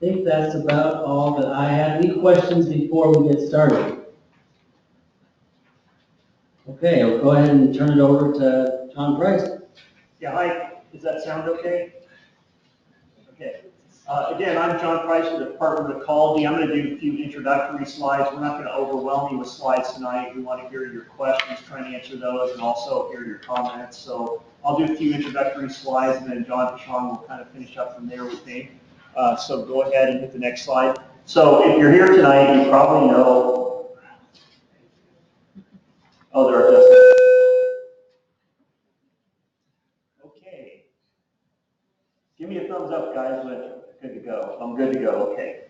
think that's about all that I have. Any questions before we get started? Okay, I'll go ahead and turn it over to John Price. Yeah, hi. Does that sound okay? Okay. Again, I'm John Price with the Department of Ecology. I'm going to do a few introductory slides. We're not going to overwhelm you with slides tonight. We want to hear your questions, try and answer those, and also hear your comments. So I'll do a few introductory slides, and then John and Sean will kind of finish up from there with me. So go ahead and hit the next slide. So if you're here tonight, you probably know. Oh, there are just. Okay. Give me a thumbs up, guys, when it's good to go. I'm good to go. Okay.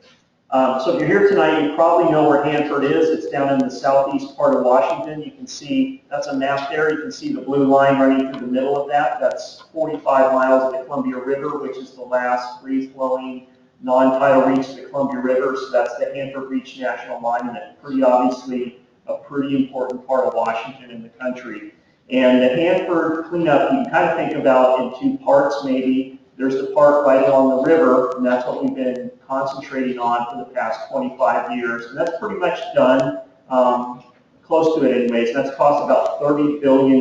So if you're here tonight, you probably know where Hanford is. It's down in the southeast part of Washington. You can see, that's a map there. You can see the blue line running through the middle of that. That's 45 miles of the Columbia River, which is the last free-flowing non-tidal reach of the Columbia River. So that's the Hanford Reach National Monument. Pretty obviously a pretty important part of Washington in the country. And the Hanford cleanup, you can kind of think about in two parts maybe. There's the part right along the river, and that's what we've been concentrating on for the past 25 years. And that's pretty much done, close to it anyways. That's cost about $30 billion.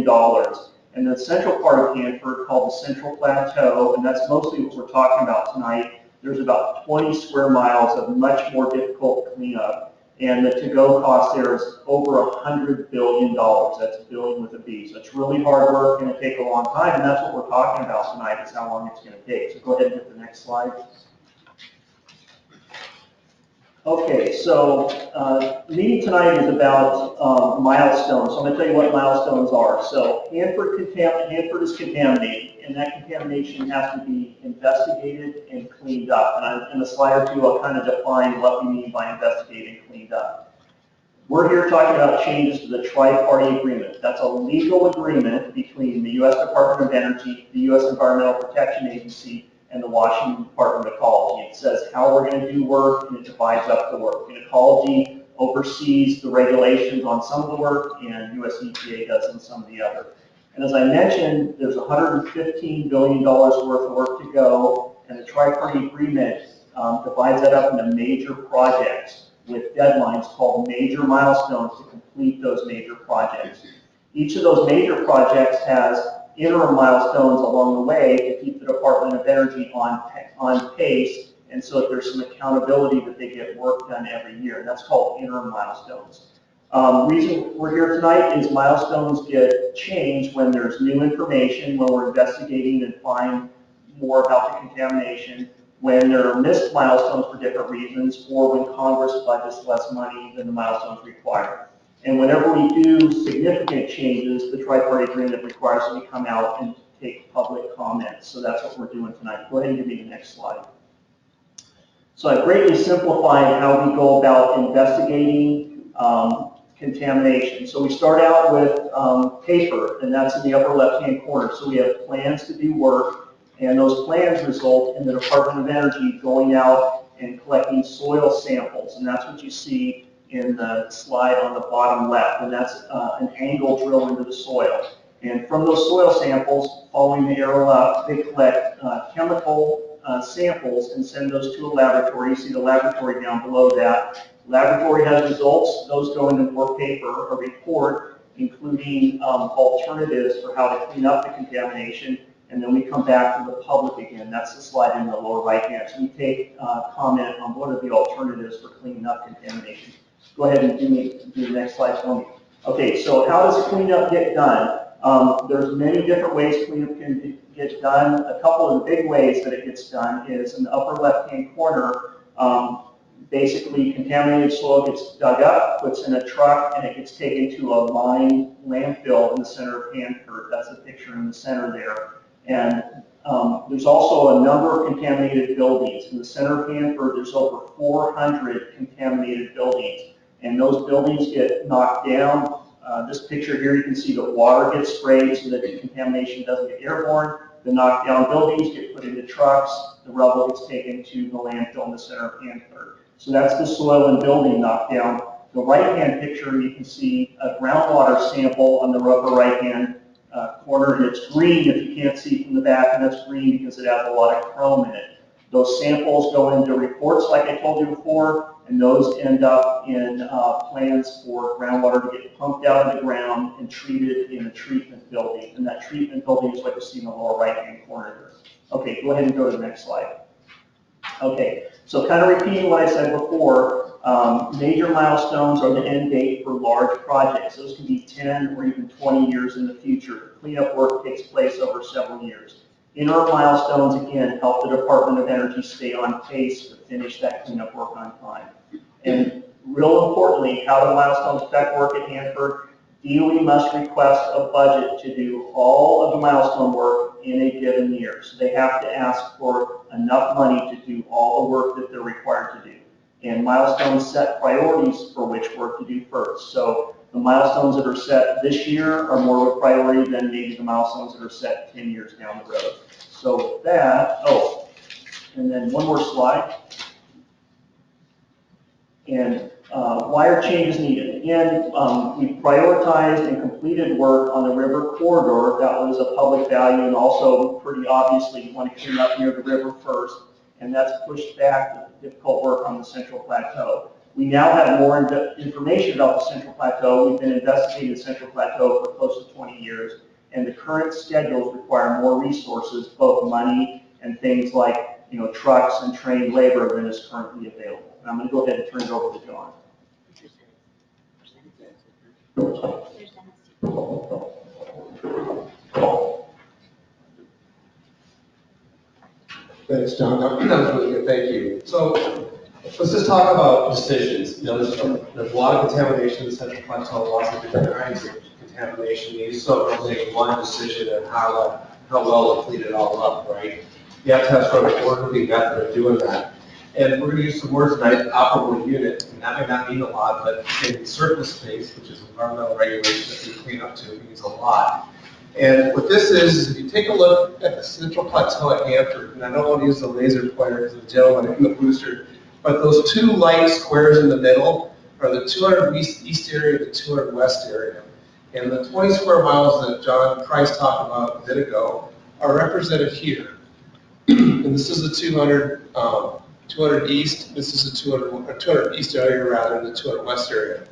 And the central part of Hanford, called the Central Plateau, and that's mostly what we're talking about tonight, there's about 20 square miles of much more difficult cleanup. And the to-go cost there is over $100 billion. That's billion with a B. So it's really hard work, going to take a long time, and that's what we're talking about tonight, is how long it's going to take. So go ahead and hit the next slide. Okay, so the meeting tonight is about milestones. So I'm going to tell you what milestones are. So Hanford is contaminated, and that contamination has to be investigated and cleaned up. And in a slide or two, I'll kind of define what we mean by investigated and cleaned up. We're here talking about changes to the tri-party agreement. That's a legal agreement between the U.S. Department of Energy, the U.S. Environmental Protection Agency, and the Washington Department of Ecology. It says how we're going to do work, and it divides up the work. And Ecology oversees the regulations on some of the work, and U.S. EPA does on some of the other. And as I mentioned, there's $115 billion worth of work to go, and the tri-party agreement divides that up into major projects with deadlines called major milestones to complete those major projects. Each of those major projects has interim milestones along the way to keep the Department of Energy on pace, and so that there's some accountability that they get work done every year. And that's called interim milestones. The reason we're here tonight is milestones get changed when there's new information, when we're investigating and find more about the contamination, when there are missed milestones for different reasons, or when Congress budgets less money than the milestones require. And whenever we do significant changes, the tri-party agreement requires that we come out and take public comments. So that's what we're doing tonight. Go ahead and give me the next slide. So I've greatly simplified how we go about investigating contamination. So we start out with paper, and that's in the upper left-hand corner. So we have plans to do work. And those plans result in the Department of Energy going out and collecting soil samples. And that's what you see in the slide on the bottom left. And that's an angle drill into the soil. And from those soil samples, following the arrow up, they collect chemical samples and send those to a laboratory. You see the laboratory down below that. Laboratory has results. Those go into more paper, a report, including alternatives for how to clean up the contamination. And then we come back to the public again. That's the slide in the lower right hand. So we take comment on what are the alternatives for cleaning up contamination. Go ahead and do the next slide for me. Okay, so how does cleanup get done? There's many different ways cleanup can get done. A couple of the big ways that it gets done is in the upper left-hand corner. Basically, contaminated soil gets dug up, puts in a truck, and it gets taken to a lined landfill in the center of Hanford. That's the picture in the center there. And there's also a number of contaminated buildings. In the center of Hanford, there's over 400 contaminated buildings. And those buildings get knocked down. This picture here, you can see the water gets sprayed so that the contamination doesn't get airborne. The knocked down buildings get put into trucks. The rubble gets taken to the landfill in the center of Hanford. So that's the soil and building knockdown. The right-hand picture, you can see a groundwater sample on the upper right-hand corner, and it's green if you can't see from the back, and that's green because it has a lot of chrome in it. Those samples go into reports, like I told you before, and those end up in plans for groundwater to get pumped out of the ground and treated in a treatment building. And that treatment building is what you see in the lower right-hand corner here. Okay, go ahead and go to the next slide. Okay, so kind of repeating what I said before, major milestones are the end date for large projects. Those can be 10 or even 20 years in the future. Cleanup work takes place over several years. Interim milestones, again, help the Department of Energy stay on pace to finish that cleanup work on time. And real importantly, how do milestones affect work at Hanford? DOE must request a budget to do all of the milestone work in a given year. So they have to ask for enough money to do all the work that they're required to do. And milestones set priorities for which work to do first. So the milestones that are set this year are more of a priority than maybe the milestones that are set 10 years down the road. So with that, and then one more slide. And why are changes needed? Again, we prioritized and completed work on the river corridor. That was a public value, and also pretty obviously you want to clean up near the river first, and that's pushed back the difficult work on the Central Plateau. We now have more information about the Central Plateau. We've been investigating the Central Plateau for close to 20 years, and the current schedules require more resources, both money and things like trucks and trained labor than is currently available. And I'm going to go ahead and turn it over to John. Thanks, John. That was really good. Thank you. So let's just talk about decisions. There's a lot of contamination in the Central Plateau, lots of different kinds of contamination. You just don't make one decision on how well to clean it all up, right? You have to have sort of an orderly method of doing that. And we're going to use some words tonight, operable unit, and that may not mean a lot, but in surface space, which is environmental regulation that we clean up to, means a lot. And what this is if you take a look at the Central Plateau at Hanford, and I don't want to use the laser pointer because the gentleman in the booster, but those two light squares in the middle are the 200 east area and the 200 west area. And the 20 square miles that John Price talked about a bit ago are represented here. And this is the 200 east, this is the 200 east area rather than the 200 west area.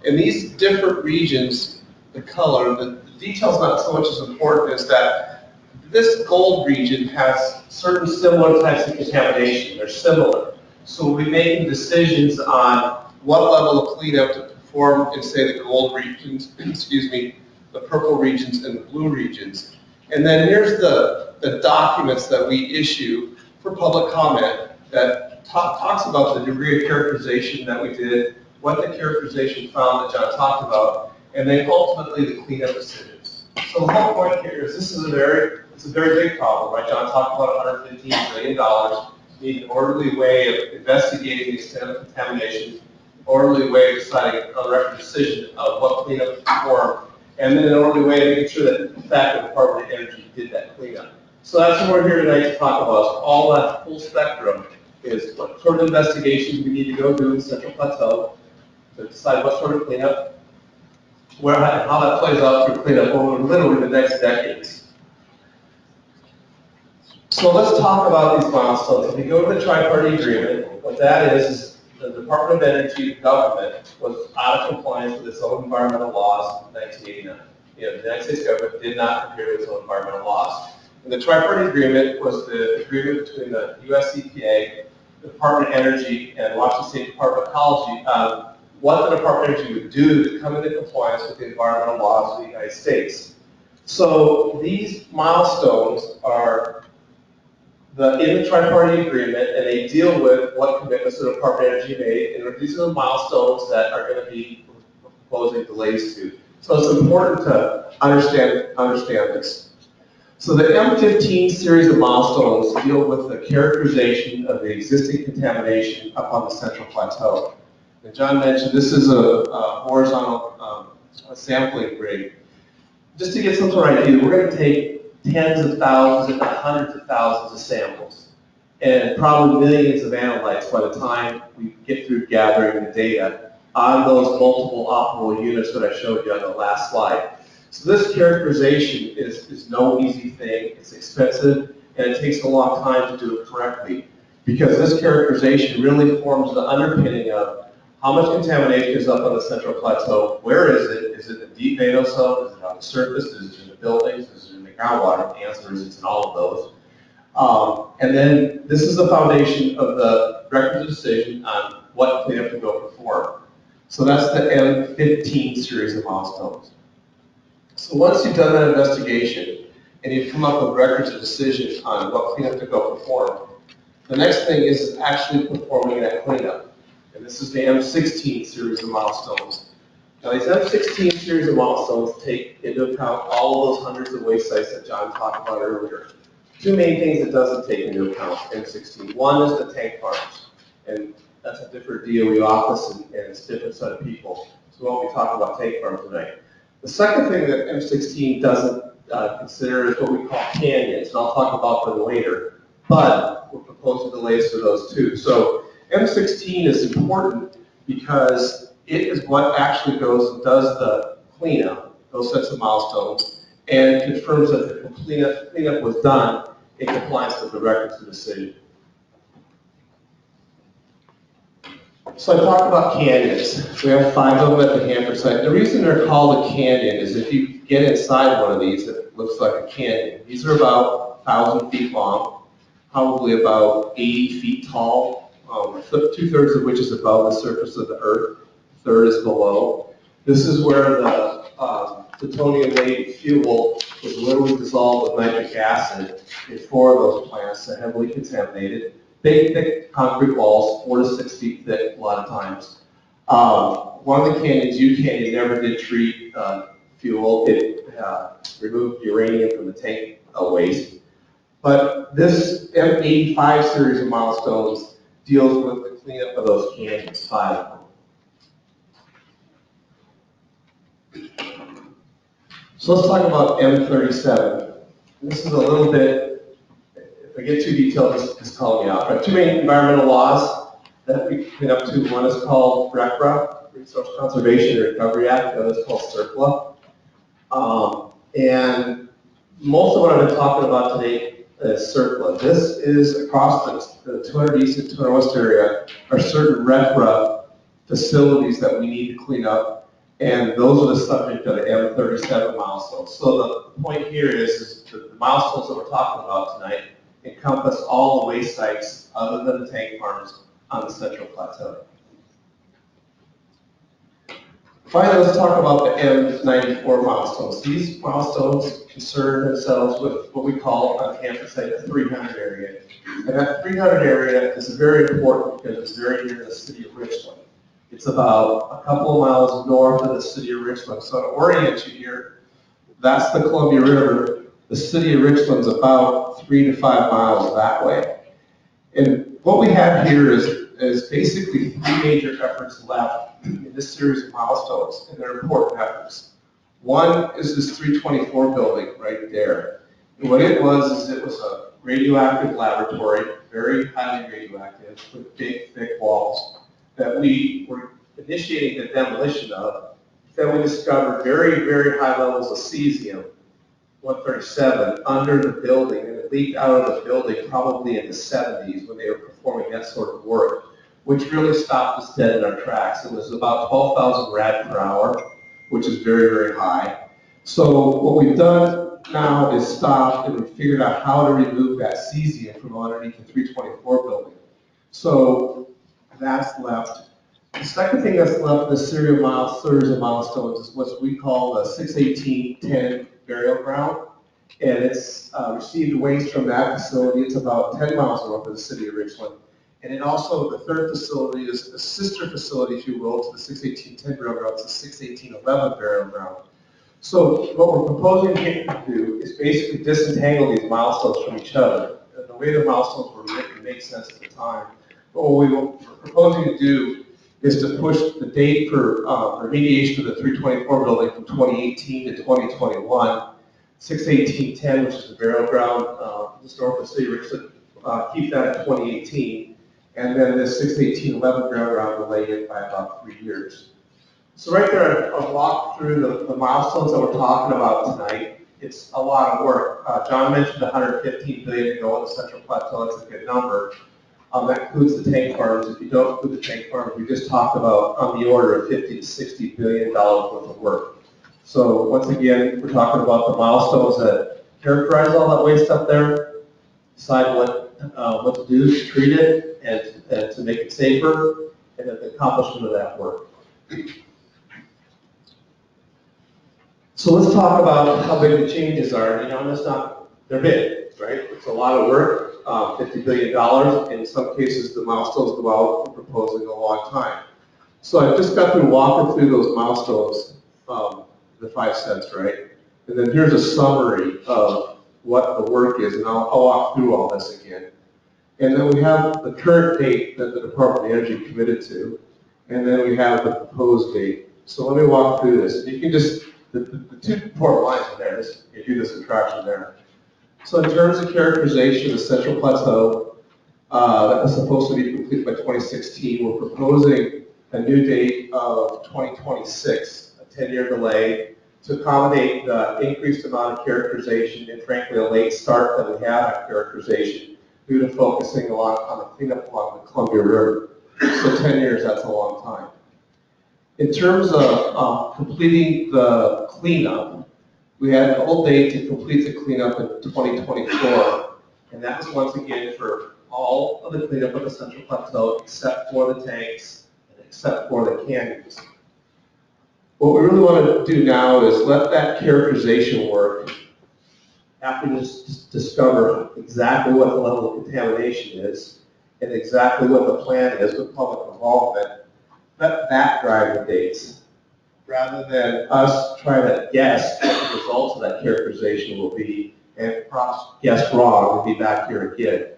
And these different regions, the color, the detail's not so much as important as that this gold region has certain similar types of contamination. They're similar. So we'll be making decisions on what level of cleanup to perform in, say, the gold regions, excuse me, the purple regions and the blue regions. And then here's the documents that we issue for public comment that talks about the degree of characterization that we did, what the characterization found that John talked about, and then ultimately the cleanup decisions. So the whole point here is it's a very big problem, right? John talked about $115 million, need an orderly way of investigating the extent of contamination, orderly way of deciding on a record decision of what cleanup to perform, and then an orderly way of making sure that in fact the Department of Energy did that cleanup. So that's what we're here tonight to talk about. So all that full spectrum is what sort of investigations we need to go do in the Central Plateau to decide what sort of cleanup, how that plays out through cleanup over literally the next decades. So let's talk about these milestones. If you go to the tri-party agreement, what that is the Department of Energy, the government, was out of compliance with its own environmental laws in 1989. The United States government did not adhere to its own environmental laws. And the tri-party agreement was the agreement between the US EPA, the Department of Energy, and Washington State Department of Ecology on what the Department of Energy would do to come into compliance with the environmental laws of the United States. So these milestones are in the tri-party agreement, and they deal with what commitments the Department of Energy made, and these are the milestones that are going to be proposing delays to. So it's important to understand this. So the M15 series of milestones deal with the characterization of the existing contamination up on the Central Plateau. And John mentioned this is a horizontal sampling rig. Just to get some sort of idea, we're going to take tens of thousands, if not hundreds of thousands of samples, and probably millions of analytes by the time we get through gathering the data on those multiple operable units that I showed you on the last slide. So this characterization is no easy thing. It's expensive, and it takes a long time to do it correctly. because this characterization really forms the underpinning of how much contamination is up on the Central Plateau, where is it? Is it in the deep NATO zone? Is it on the surface? Is it in the buildings? Is it in the groundwater? The answer is it's in all of those. And then this is the foundation of the record of decision on what cleanup to go perform. So that's the M15 series of milestones. So once you've done that investigation and you've come up with records of decision on what cleanup to go perform, the next thing is actually performing that cleanup. And this is the M16 series of milestones. Now these M16 series of milestones take into account all of those hundreds of waste sites that John talked about earlier. Two main things it doesn't take into account, M16. One is the tank farms, and that's a different DOE office and it's a different set of people. So we won't be talking about tank farms tonight. The second thing that M16 doesn't consider is what we call canyons, and I'll talk about them later, but we're proposing delays for those too. So M16 is important because it is what actually goes and does the cleanup, those sets of milestones, and confirms that the cleanup was done in compliance with the records of decision. So I talked about canyons. We have 5 of them at the Hanford Site. The reason they're called a canyon is if you get inside one of these, it looks like a canyon. These are about 1,000 feet long, probably about 80 feet tall, 2/3 of which is above the surface of the earth, 1/3 is below. This is where the plutonium-laden fuel was literally dissolved with nitric acid in 4 of those plants. They're heavily contaminated. Big, thick concrete walls, 4 to 6 feet thick a lot of times. One of the canyons, U Canyon, never did treat fuel. It removed uranium from the tank waste. But this M85 series of milestones deals with the cleanup of those canyons, 5 of them. So let's talk about M37. This is a little bit, if I get too detailed, just call me out. But 2 main environmental laws that we clean up to. One is called RCRA, Resource Conservation and Recovery Act. The other is called CERCLA. And most of what I've been talking about today is CERCLA. This is across the 200 East and 200 West area are certain RCRA facilities that we need to clean up. And those are the subject of the M37 milestones. So the point here is the milestones that we're talking about tonight encompass all the waste sites other than the tank farms on the Central Plateau. Finally, let's talk about the M94 milestones. These milestones concern themselves with what we call on Hanford Site the 300 area. And that 300 area is very important because it's very near the city of Richland. It's about a couple of miles north of the city of Richland. So to orient you here, that's the Columbia River. The city of Richland's about 3 to 5 miles that way. And what we have here is basically 3 major efforts left in this series of milestones, and they're important efforts. One is this 324 building right there. And what it was is it was a radioactive laboratory, very highly radioactive, with big, thick walls that we were initiating the demolition of. Then we discovered very, very high levels of cesium, 137, under the building, and it leaked out of the building probably in the 70s when they were performing that sort of work, which really stopped us dead in our tracks. It was about 12,000 rad per hour, which is very, very high. So what we've done now is stop and we figured out how to remove that cesium from underneath the 324 building. So that's left. The second thing that's left in this series of milestones is what we call the 61810 burial ground. And it's received waste from that facility. It's about 10 miles north of the city of Richland. And then also the third facility is a sister facility, if you will, to the 61810 burial ground. It's the 61811 burial ground. So what we're proposing to do is basically disentangle these milestones from each other. And the way the milestones were written makes sense at the time. But what we're proposing to do is to push the date for remediation of the 324 building from 2018 to 2021. 61810, which is the burial ground just north of the city of Richland, keep that at 2018. And then the 61811 burial ground delay it by about 3 years. So right there, I've walked through the milestones that we're talking about tonight. It's a lot of work. John mentioned 115 billion to go on the Central Plateau. That's a good number. That includes the tank farms. If you don't include the tank farms, we just talked about on the order of $50 to $60 billion worth of work. So once again, we're talking about the milestones that characterize all that waste up there, decide what to do to treat it and to make it safer, and then the accomplishment of that work. So let's talk about how big the changes are. You know, they're big, right? It's a lot of work, $50 billion. In some cases, the milestones go out for proposing a long time. So I just got through walking through those milestones, the 5 cents, right? And then here's a summary of what the work is, and I'll walk through all this again. And then we have the current date that the Department of Energy committed to, and then we have the proposed date. So let me walk through this. You can just, the 2 important lines in there, you do this subtraction there. So in terms of characterization of the Central Plateau, that was supposed to be complete by 2016, we're proposing a new date of 2026, a 10-year delay, to accommodate the increased amount of characterization and frankly a late start that we have at characterization due to focusing a lot on the cleanup along the Columbia River. So 10 years, that's a long time. In terms of completing the cleanup, we had an old date to complete the cleanup in 2024, and that was once again for all of the cleanup of the Central Plateau except for the tanks and except for the canyons. What we really want to do now is let that characterization work after we discover exactly what the level of contamination is and exactly what the plan is with public involvement. Let that drive the dates, rather than us trying to guess what the results of that characterization will be and perhaps guess wrong and be back here again.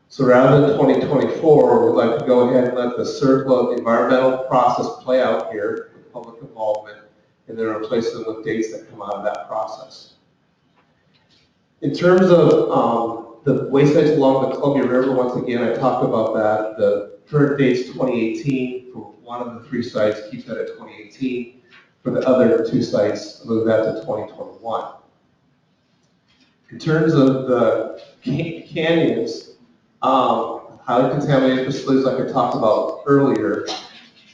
So rather than 2024, we'd like to go ahead and let the circle of the environmental process play out here with public involvement, and then replace them with dates that come out of that process. In terms of the waste sites along the Columbia River, once again, I talked about that. The current date's 2018 for one of the 3 sites, keep that at 2018. For the other 2 sites, move that to 2021. In terms of the canyons, highly contaminated facilities like I talked about earlier,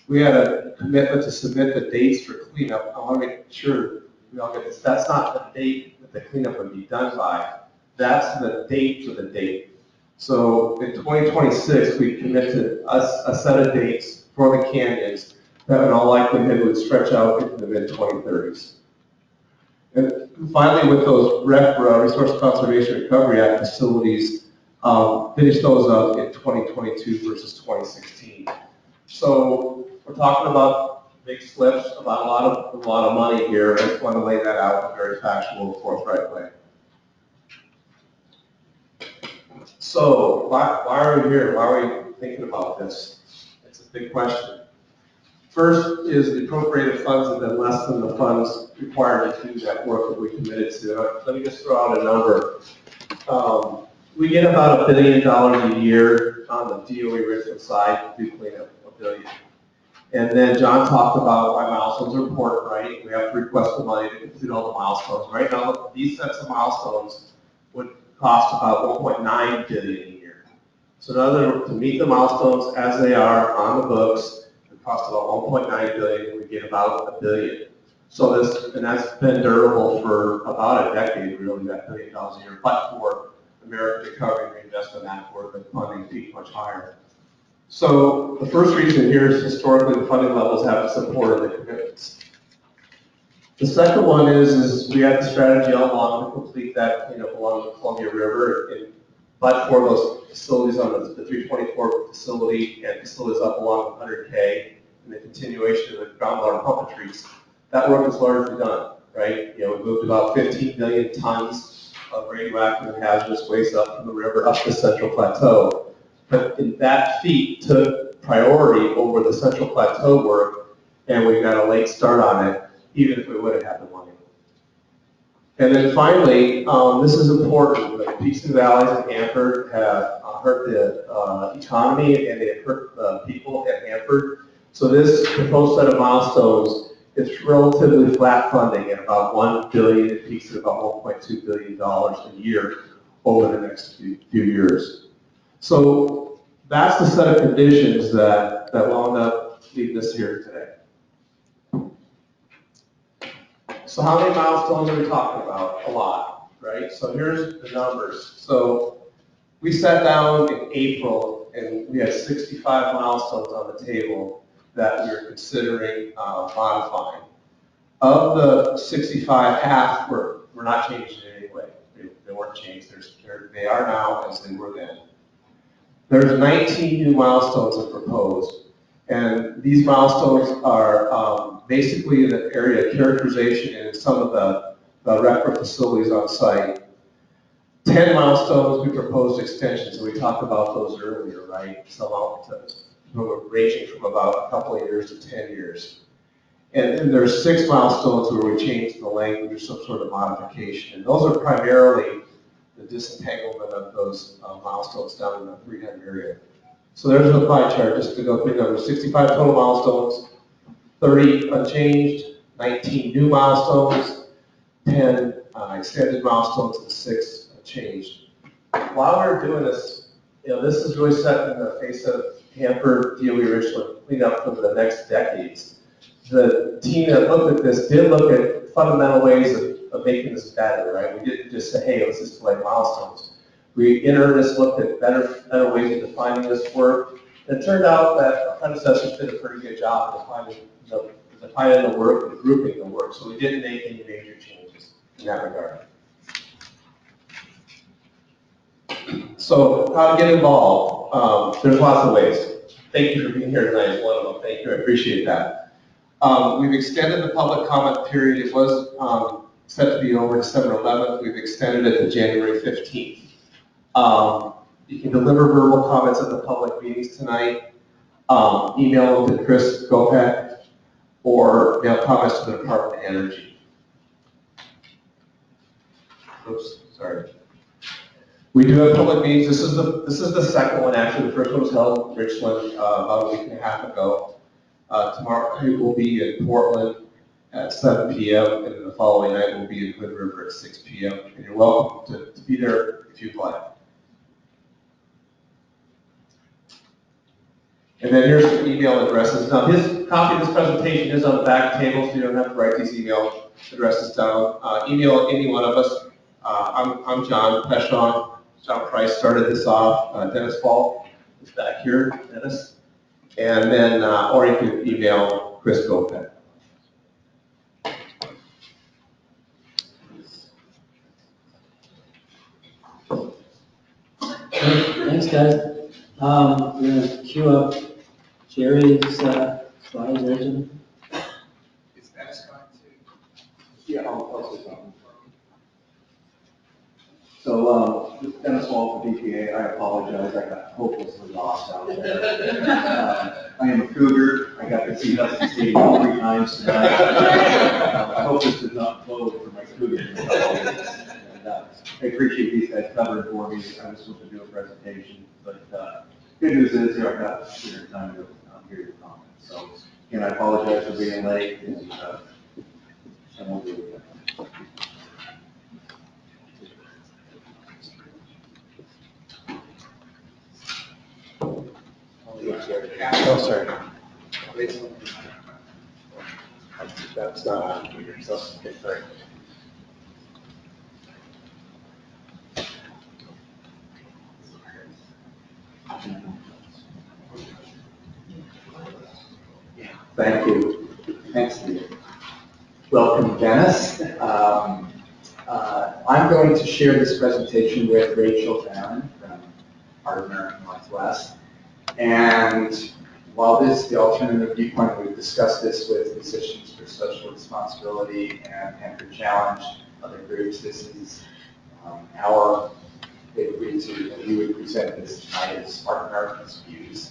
we had a commitment to submit the dates for cleanup. I want to make sure we all get this. That's not the date that the cleanup would be done by. That's the date for the date. So in 2026, we committed a set of dates for the canyons that in all likelihood would stretch out into the mid-2030s. And finally, with those Resource Conservation Recovery Act facilities, finish those up in 2022 versus 2016. So we're talking about big slips, about a lot of money here. I just want to lay that out in a very factual, forthright way. So why are we here? Why are we thinking about this? It's a big question. First is the appropriated funds have been less than the funds required to do that work that we committed to. Let me just throw out a number. We get about $1 billion a year on the DOE Richland side to do cleanup, $1 billion. And then John talked about why milestones are important, right? We have to request the money to complete all the milestones. Right now, these sets of milestones would cost about $1.9 billion a year. So in other words, to meet the milestones as they are on the books, it costs about $1.9 billion. We get about $1 billion. So that's been durable for about a decade, really, that $1 billion a year. But for American Recovery and Reinvestment Act, where the funding peaked much higher. So the first reason here is historically the funding levels haven't supported the commitments. The second one is we had the strategy all along to complete that cleanup along the Columbia River, but for those facilities on the 324 facility and facilities up along the 100K and the continuation of the groundwater pumpetries, that work is largely done, right? We moved about 15 million tons of radioactive and hazardous waste up from the river up the Central Plateau. But that feat took priority over the Central Plateau work, and we got a late start on it, even if we would have had the money. And then finally, this is important. The peaks and valleys in Hanford have hurt the economy, and they have hurt the people at Hanford. So this proposed set of milestones is relatively flat funding at about $1 billion. It peaks at about $1.2 billion a year over the next few years. So that's the set of conditions that wound up leading us here today. So how many milestones are we talking about? A lot, right? So here's the numbers. So we sat down in April and we had 65 milestones on the table that we were considering modifying. Of the 65, half were not changed in any way. They weren't changed. They are now as they were then. There's 19 new milestones that are proposed, and these milestones are basically in the area of characterization and some of the record facilities on site. 10 milestones, we proposed extensions, and we talked about those earlier, right? So ranging from about a couple of years to 10 years. And then there's 6 milestones where we changed the language or some sort of modification, and those are primarily the disentanglement of those milestones down in the Freehand area. So there's a pie chart just to go through numbers. 65 total milestones, 30 unchanged, 19 new milestones, 10 extended milestones, and 6 changed. While we're doing this, this is really setting the face of Hanford DOE Richland cleanup for the next decades. The team that looked at this did look at fundamental ways of making this better, right? We didn't just say, hey, let's just collect milestones. We in earnest looked at better ways of defining this work. And it turned out that our predecessors did a pretty good job of defining the work and grouping the work, so we didn't make any major changes in that regard. So how to get involved? There's lots of ways. Thank you for being here tonight is one of them. Thank you, I appreciate that. We've extended the public comment period. It was set to be over December 11th. We've extended it to January 15th. You can deliver verbal comments at the public meetings tonight, email them to Chris Gopek, or mail comments to the Department of Energy. Oops, sorry. We do have public meetings. This is the second one actually. The first one was held in Richland about a week and a half ago. Tomorrow night will be in Portland at 7 p.m. and then the following night will be in Hood River at 6 p.m. And you're welcome to be there if you'd like. And then here's the email addresses. Now his copy of this presentation is on the back table, so you don't have to write these email addresses down. Email any one of us. I'm John Peshon. John Price started this off. Dennis Fall is back here. Dennis. And then, or you can email Chris Gopek. Thanks, guys. We're going to queue up Jerry's slides, Richard. Is Dennis going to? Yeah, I'll say something. So, this is Dennis Wall for DPA. I apologize, I got hopelessly lost out there. I am a cougar. I got to see Hudson Stadium 3 times tonight. I hope this does not close for my cougar. And, I appreciate these guys covering for me. I was supposed to do a presentation, but good news is I got here in time to hear your comments. So, again, I apologize for being late, and I won't do it again. Oh, sorry. That's not on here, so, okay, sorry. Thank you. Thanks, Steve. Welcome, Dennis. I'm going to share this presentation with Rachel Farron from Partner Northwest. And while this is the alternative viewpoint, we've discussed this with Physicians for Social Responsibility and Hanford Challenge, other groups. This is they agreed to, and we would present this tonight as Partner's views.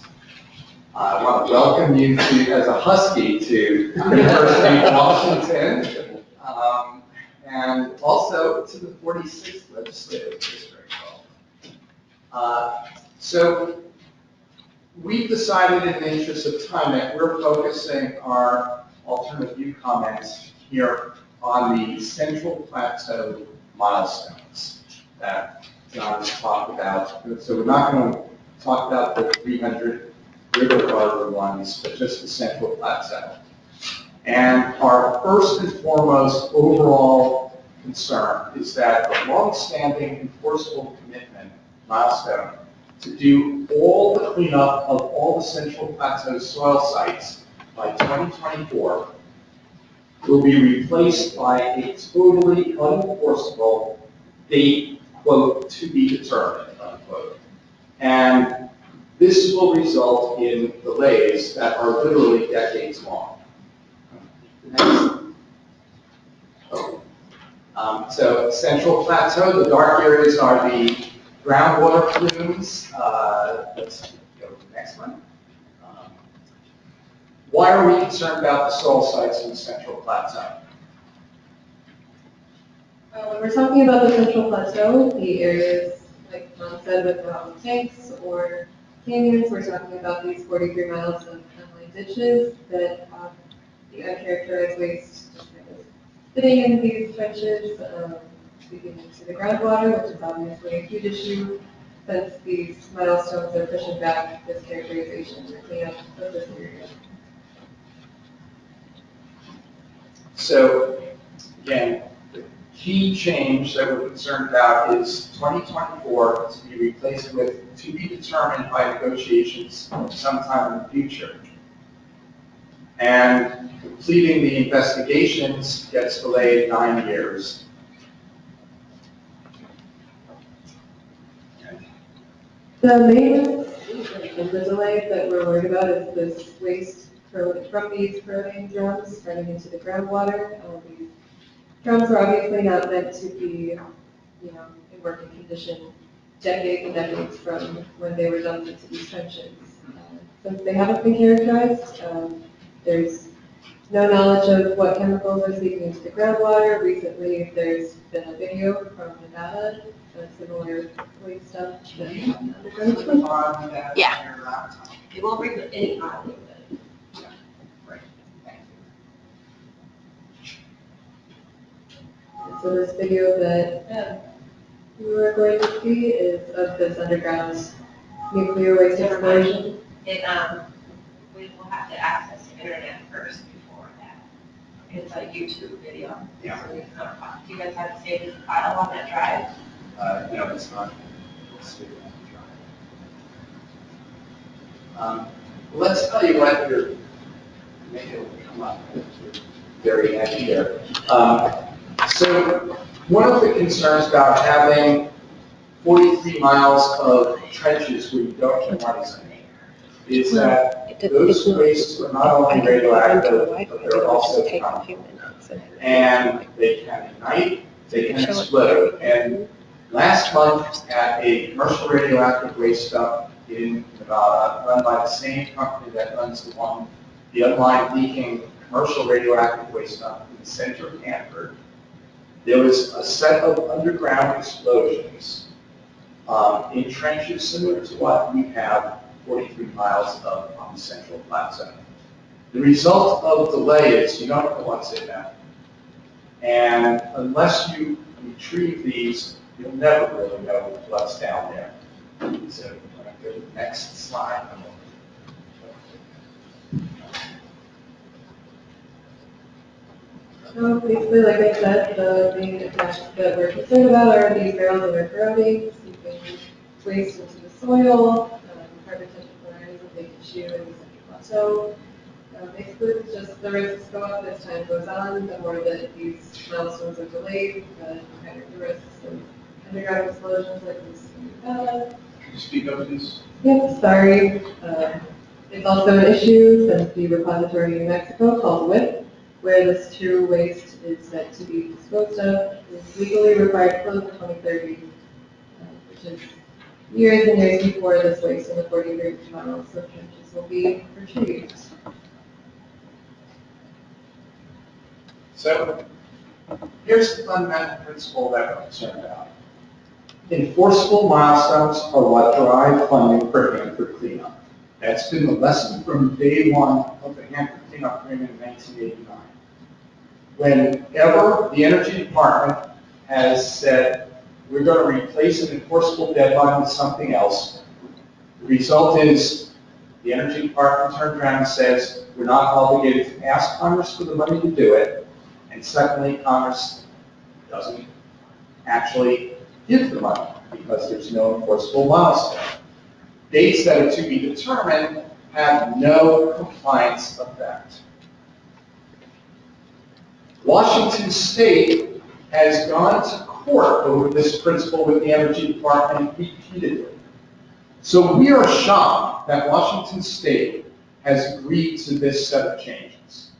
I want to welcome you to, as a Husky, to University of Washington, and also to the 46th Legislative District. So we've decided in the interest of time that we're focusing our alternate view comments here on the Central Plateau milestones that John has talked about. So we're not going to talk about the 300 river harbor ones, but just the Central Plateau. And our first and foremost overall concern is that the long-standing enforceable commitment, Milestone, to do all the cleanup of all the Central Plateau soil sites by 2024 will be replaced by a totally unenforceable date, quote, to be determined, unquote. And this will result in delays that are literally decades long. Next. So Central Plateau, the dark areas are the groundwater plumes. Let's go to the next one. Why are we concerned about the soil sites in the Central Plateau? When we're talking about the Central Plateau, the areas, like Tom said, with mountain tanks or canyons, we're talking about these 43 miles of inline ditches that have the uncharacterized waste just kind of sitting in these trenches, leading into the groundwater, which is obviously a huge issue since these milestones are pushing back this characterization and cleanup of this area. So, again, the key change that we're concerned about is 2024 to be replaced with to be determined by negotiations sometime in the future. And completing the investigations gets delayed 9 years. The main and the delay that we're worried about is this waste from these corroding drums running into the groundwater. These drums are obviously not meant to be, in working condition decades and decades from when they were dumped into these trenches. Since they haven't been characterized, there's no knowledge of what chemicals are seeping into the groundwater. Recently, there's been a video from Nevada, similar waste stuff that's underground. Yeah. It won't bring any audio. So this video that you were going to see is of this underground nuclear waste explosion. We will have to access the internet first before that. It's a YouTube video. Yeah. So do you guys have to save the file on that drive? No, it's not. Let's tell you what you're, maybe it'll come up at the very end here. So one of the concerns about having 43 miles of trenches where you don't know what is in it is that those wastes are not only radioactive, but they're also toxic. And they can ignite, they can explode. And last month at a commercial radioactive waste dump in Nevada, run by the same company that runs the unlined leaking commercial radioactive waste dump in the center of Hanford, there was a set of underground explosions in trenches similar to what we have 43 miles of on the Central Plateau. The result of delay is you don't know what's in them. And unless you retrieve these, you'll never really know what's down there. So I'm going to go to the next slide. So basically, like I said, the main effects that we're concerned about are these barrels that are corroding, seeping waste into the soil, carbon tetrachloride is a big issue in the Central Plateau. Basically, it's just the risks go up as time goes on. The more that these milestones are delayed, the higher the risks of underground explosions like this in Nevada. Can you speak up, please? Yep, sorry. It's also an issue since the repository in New Mexico called WIP, where this true waste is set to be disposed of, is legally required to close in 2030, which is years and years before this waste in the 43 miles of trenches will be retrieved. So here's the fundamental principle that we're concerned about. Enforceable milestones are what drive funding for Hanford cleanup. That's been the lesson from day one of the Hanford cleanup agreement in 1989. Whenever the Energy Department has said, we're going to replace an enforceable deadline with something else, The result is the Energy Department turned around and says, we're not obligated to ask Congress for the money to do it. And secondly, Congress doesn't actually give the money because there's no enforceable milestone. Dates that are to be determined have no compliance effect. Washington State has gone to court over this principle with the Energy Department repeatedly. So we are shocked that Washington State has agreed to this set of changes.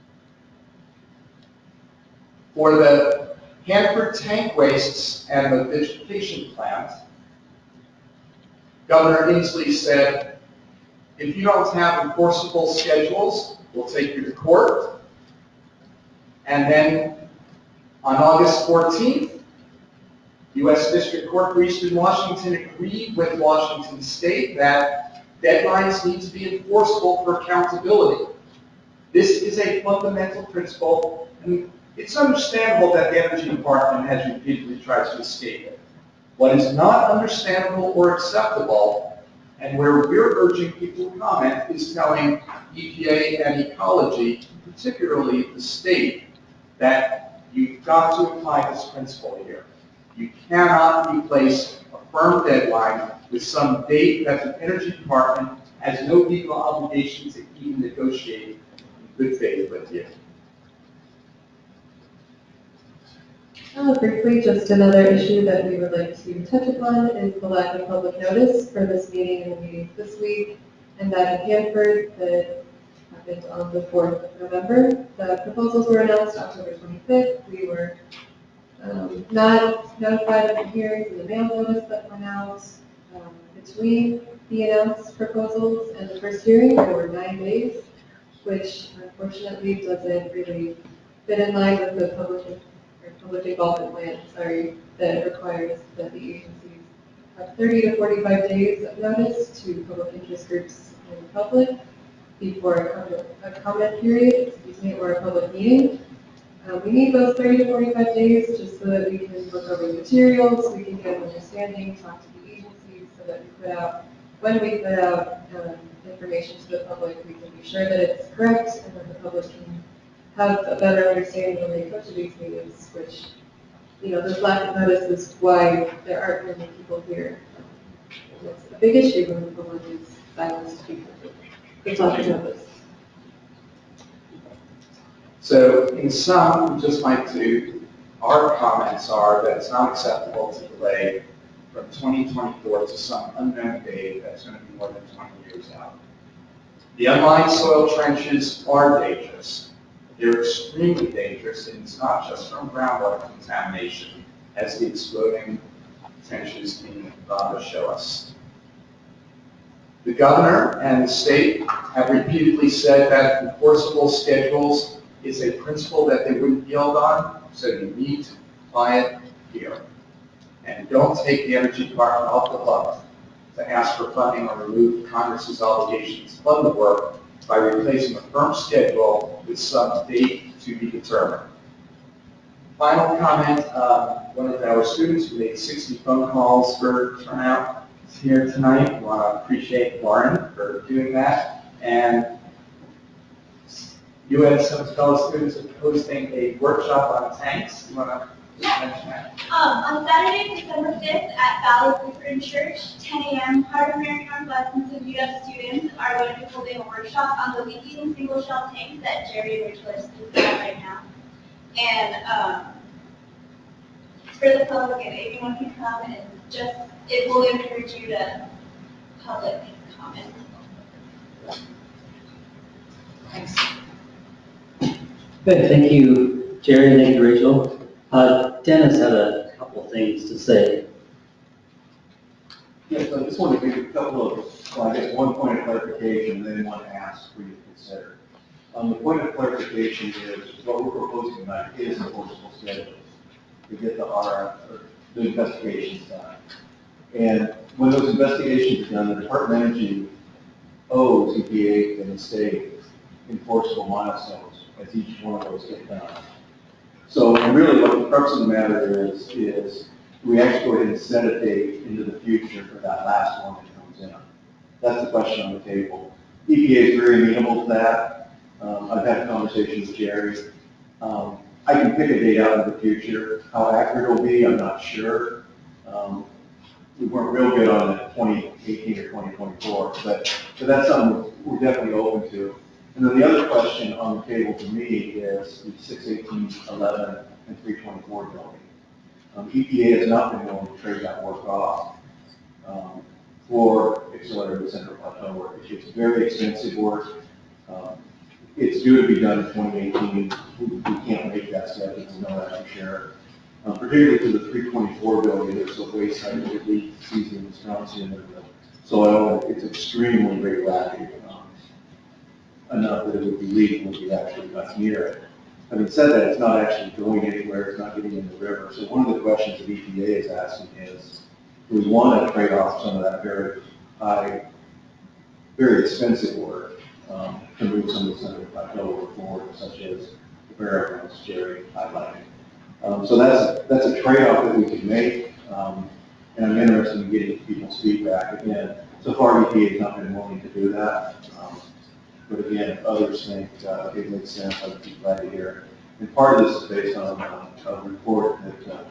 For the Hanford tank wastes and the vitrification plant, Governor Inslee said, if you don't have enforceable schedules, we'll take you to court. And then on August 14th, U.S. District Court reached in Washington agreed with Washington State that deadlines need to be enforceable for accountability. This is a fundamental principle, and it's understandable that the Energy Department has repeatedly tried to escape it. What is not understandable or acceptable, and where we're urging people to comment, is telling EPA and Ecology, particularly the state, that you've got to apply this principle here. You cannot replace a firm deadline with some date that the Energy Department has no legal obligation to even negotiate in good faith with you. Briefly, just another issue that we would like to touch upon is the lack of public notice for this meeting and the meetings this week, and that in Hanford that happened on the 4th of November. The proposals were announced October 25th. We were not notified of the hearings and the mail notice that went out. Between the announced proposals and the first hearing, there were 9 days, which unfortunately doesn't really fit in line with the public involvement plan, that requires that the agencies have 30 to 45 days of notice to public interest groups and the public before a comment period, or a public meeting. We need those 30 to 45 days just so that we can look over the materials, we can get an understanding, talk to the agencies, so that when we put out information to the public, we can be sure that it's correct and that the public can have a better understanding when they go to these meetings, which, this lack of notice is why there aren't many people here. And it's a big issue when the public is silenced people. It's not the notice. So in sum, we just like to, our comments are that it's not acceptable to delay from 2024 to some unknown date that's going to be more than 20 years out. The unlined soil trenches are dangerous. They're extremely dangerous, and it's not just from groundwater contamination, as the exploding trenches in Nevada show us. The governor and the state have repeatedly said that enforceable schedules is a principle that they wouldn't yield on, so you need to apply it here. And don't take the Energy Department off the hook to ask for funding or remove Congress's obligations to fund the work by replacing a firm schedule with some date to be determined. Final comment, one of our students who made 60 phone calls for turnout is here tonight. We want to appreciate Lauren for doing that. And you and some fellow students are hosting a workshop on tanks. You want to mention that? On Saturday, December 5th at Valley Lutheran Church, 10 a.m., Heart of Mary Northwest and UW students are going to be holding a workshop on the leaking single shell tanks that Jerry Richland is speaking about right now. And it's for the public, and anyone can come, and it will encourage you to public comment. Thanks. Good, thank you, Jerry, thank you, Rachel. Dennis had a couple things to say. Yes, I just want to give a couple of, one point of clarification and then one ask for you to consider. The point of clarification is what we're proposing tonight is enforceable schedules to get the RF, or the investigations done. And when those investigations are done, the Department of Energy owes EPA and the state enforceable milestones as each one of those get done. So really what the crux of the matter is we actually go ahead and set a date into the future for that last one that comes in. That's the question on the table. EPA is very amenable to that. I've had a conversation with Jerry. I can pick a date out in the future. How accurate it'll be, I'm not sure. We weren't real good on the 2018 or 2024, but that's something we're definitely open to. And then the other question on the table to me is the 61811 and 324 building. EPA has not been willing to trade that work off for accelerated Central Plateau work. It's very expensive work. It's due to be done in 2018. We can't make that schedule, we know that for sure. Particularly for the 324 building, there's a waste site that we see in Wisconsin and the soil. It's extremely radioactive, enough that it would be legal if we actually got near it. Having said that, it's not actually going anywhere, it's not getting in the river. So one of the questions that EPA is asking is, do we want to trade off some of that very high, very expensive work to move some of the Central Plateau work forward, such as the barrel ones Jerry highlighted. So that's a trade-off that we can make, and I'm interested in getting people's feedback. Again, so far EPA has not been willing to do that, but again, if others think it makes sense, I'd be glad to hear it. And part of this is based on a report that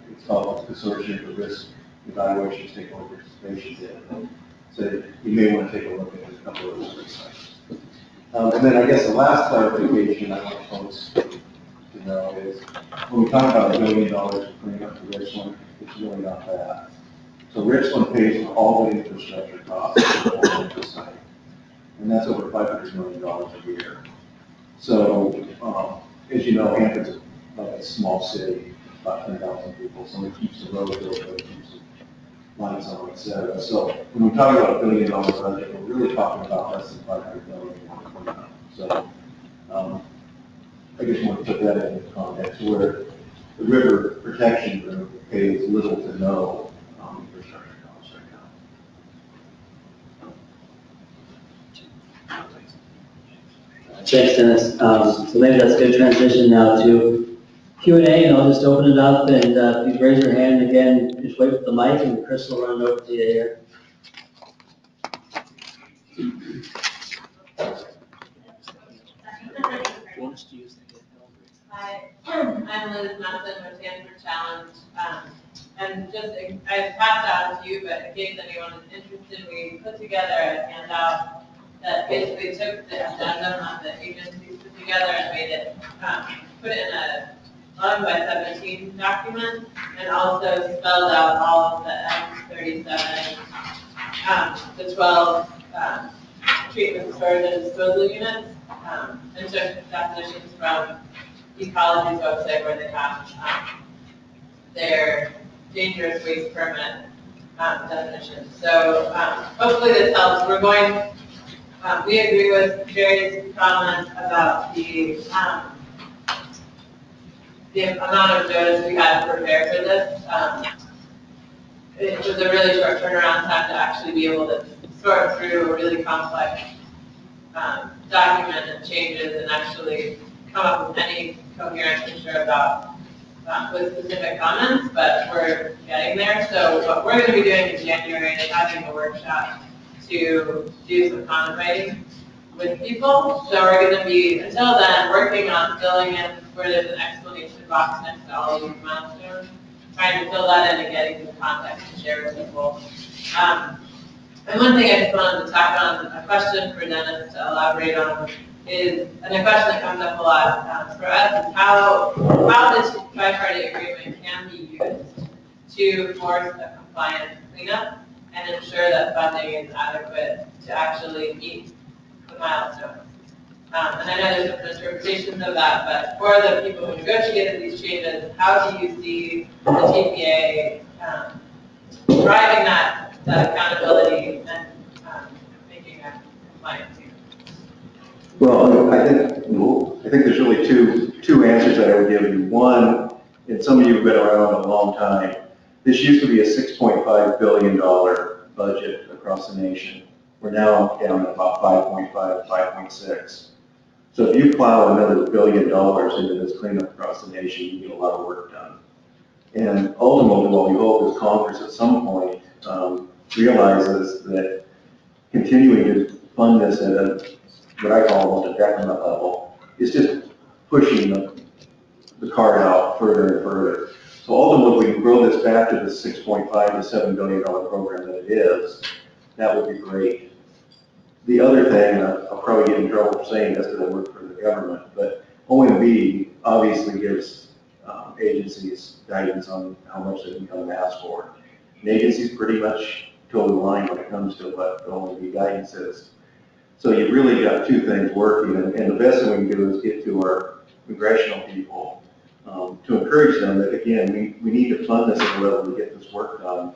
it's called the Consortium for Risk Evaluation Stakeholder Participation did. So you may want to take a look at a couple of those sites. And then I guess the last clarification I want folks to know is when we talk about $1 billion to clean up the Richland, it's really not that. So Richland pays for all the infrastructure costs of the whole site, and that's over $500 million a year. So as you know, Hanford's like a small city, about 10,000 people, so it keeps the roads open, it keeps the lights on, et cetera. So when we talk about $1 billion budget, we're really talking about less than $500 million. So I just want to put that into context where the river protection group pays little to no infrastructure costs right now. Thanks, Dennis. So maybe that's a good transition now to Q&A, and I'll just open it up, and if you raise your hand again, just wait with the mic, and Chris will run it over to you here. Hi, I'm Liz Messon with Hanford Challenge. And just, I passed out to you, but in case anyone is interested, we put together a handout that basically took the addendum that the agencies put together and made it, put it in a 11 by 17 document, and also spelled out all of the M37, the 12 treatment, storage, and disposal units, and took definitions from Ecology's website where they have their dangerous waste permit definitions. So hopefully this helps. We're going, we agree with Jerry's comment about the amount of notice we had to prepare for this. It was a really short turnaround time to actually be able to sort through a really complex document and changes and actually come up with any coherent picture about with specific comments, but we're getting there. So what we're going to be doing in January is having a workshop to do some comment writing with people. So we're going to be, until then, working on filling in where there's an explanation box next to all of these milestones, trying to fill that in and getting the context to share with people. And one thing I just wanted to tack on, a question for Dennis to elaborate on, is, and a question that comes up a lot for us, is how this tripartite agreement can be used to force a compliant cleanup and ensure that funding is adequate to actually meet the milestones. And I know there's different interpretations of that, but for the people who negotiated these changes, how do you see the TPA driving that accountability and making that compliant? Well, I think there's really two answers that I would give you. One, and some of you have been around a long time, this used to be a $6.5 billion budget across the nation. We're now down to about 5.5, 5.6. So if you plow another $1 billion into this cleanup across the nation, you get a lot of work done. And ultimately, what we hope is Congress at some point realizes that continuing to fund this at what I call almost a decrement level, is just pushing the cart out further and further. So ultimately, we can grow this back to the $6.5 to $7 billion program that it is. That would be great. The other thing, and I'll probably get in trouble for saying this because I work for the government, but OMB obviously gives agencies guidance on how much they can come and ask for. And agencies pretty much toe the line when it comes to what the OMB guidance is. So you've really got two things working, and the best thing we can do is get to our congressional people to encourage them that, again, we need to fund this at a level to get this work done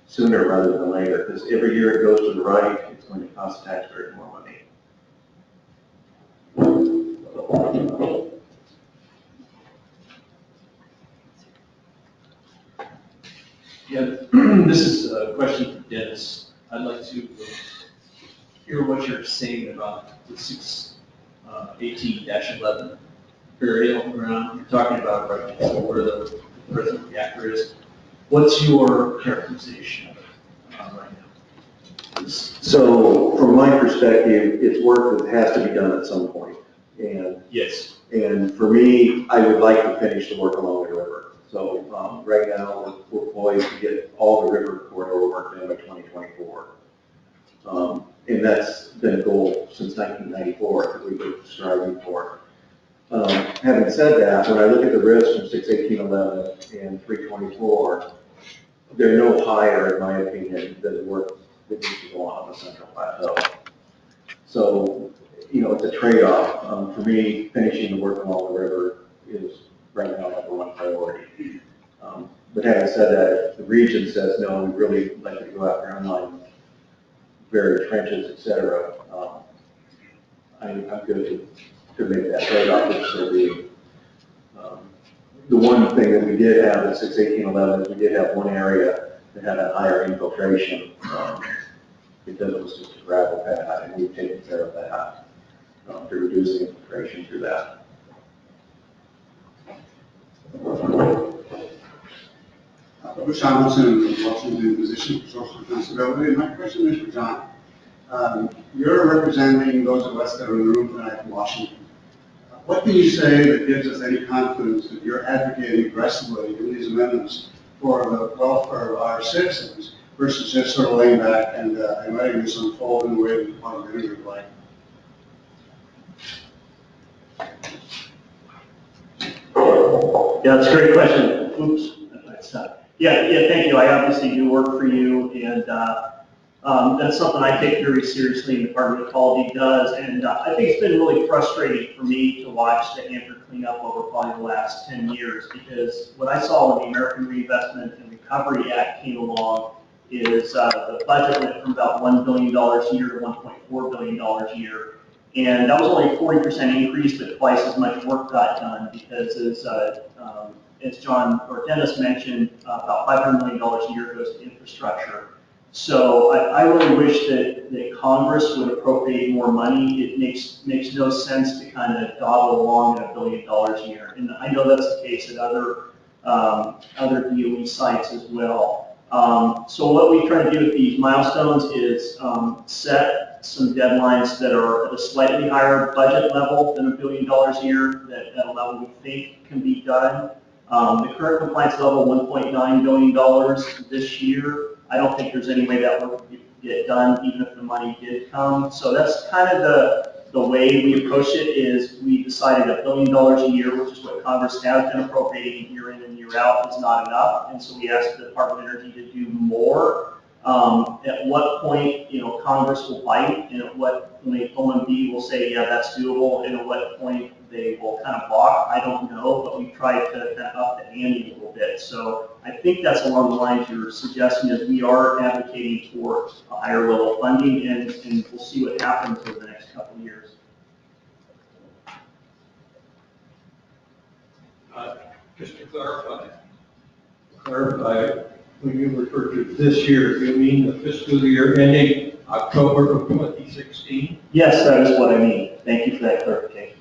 sooner rather than later, because every year it goes to the right, it's going to cost taxpayers more money. Yeah, this is a question for Dennis. I'd like to hear what you're saying about the 618-11 burial ground. You're talking about right next to where the present reactor is. What's your characterization of it right now? So from my perspective, it's work that has to be done at some point. And Yes. And for me, I would like to finish the work along the river. So right now, we're poised to get all the river corridor work done by 2024. And that's been a goal since 1994 that we've been striving for. Having said that, when I look at the risks from 61811 and 324, they're no higher, in my opinion, than the work that needs to go on the Central Plateau. So, you know, it's a trade-off. For me, finishing the work along the river is right now number one priority. But having said that, if the region says, no, we really like to go after unlined buried trenches, et cetera, I'm good to make that trade-off if so be. The one thing that we did have at 61811 is we did have one area that had a higher infiltration because it was just a gravel pad, and we've taken care of that to reduce the infiltration through that. Bruce Hamilton from Washington, position for social responsibility. My question is for John. You're representing those of us that are in the room tonight from Washington. What can you say that gives us any confidence that you're advocating aggressively in these amendments for the welfare of our citizens versus just sort of laying back and letting this unfold in a way that the Department of Energy would like? Yeah, that's a great question. Oops. Yeah, thank you. I obviously do work for you, and that's something I take very seriously, and the Department of Ecology does. And I think it's been really frustrating for me to watch the Hanford cleanup over probably the last 10 years, because what I saw when the American Reinvestment and Recovery Act came along is the budget went from about $1 billion a year to $1.4 billion a year. And that was only a 40% increase, but twice as much work got done, because as John or Dennis mentioned, about $500 million a year goes to infrastructure. So I really wish that Congress would appropriate more money. It makes no sense to kind of dawdle along at $1 billion a year. And I know that's the case at other DOE sites as well. So what we try to do with these milestones is set some deadlines that are at a slightly higher budget level than $1 billion a year, that at a level we think can be done. The current compliance level, $1.9 billion this year. I don't think there's any way that would get done, even if the money did come. So that's kind of the way we approach it. Is we decided $1 billion a year, which is what Congress has been appropriating year in and year out, is not enough, and so we asked the Department of Energy to do more. At what point, Congress will bite, and at what point OMB will say, yeah, that's doable, and at what point they will kind of balk, I don't know, but we tried to kind of up the ante a little bit. So I think that's along the lines you're suggesting, is we are advocating for a higher level of funding, and we'll see what happens over the next couple of years. Just to clarify, when you refer to this year, you mean the fiscal year ending October of 2016? Yes, that is what I mean. Thank you for that clarification.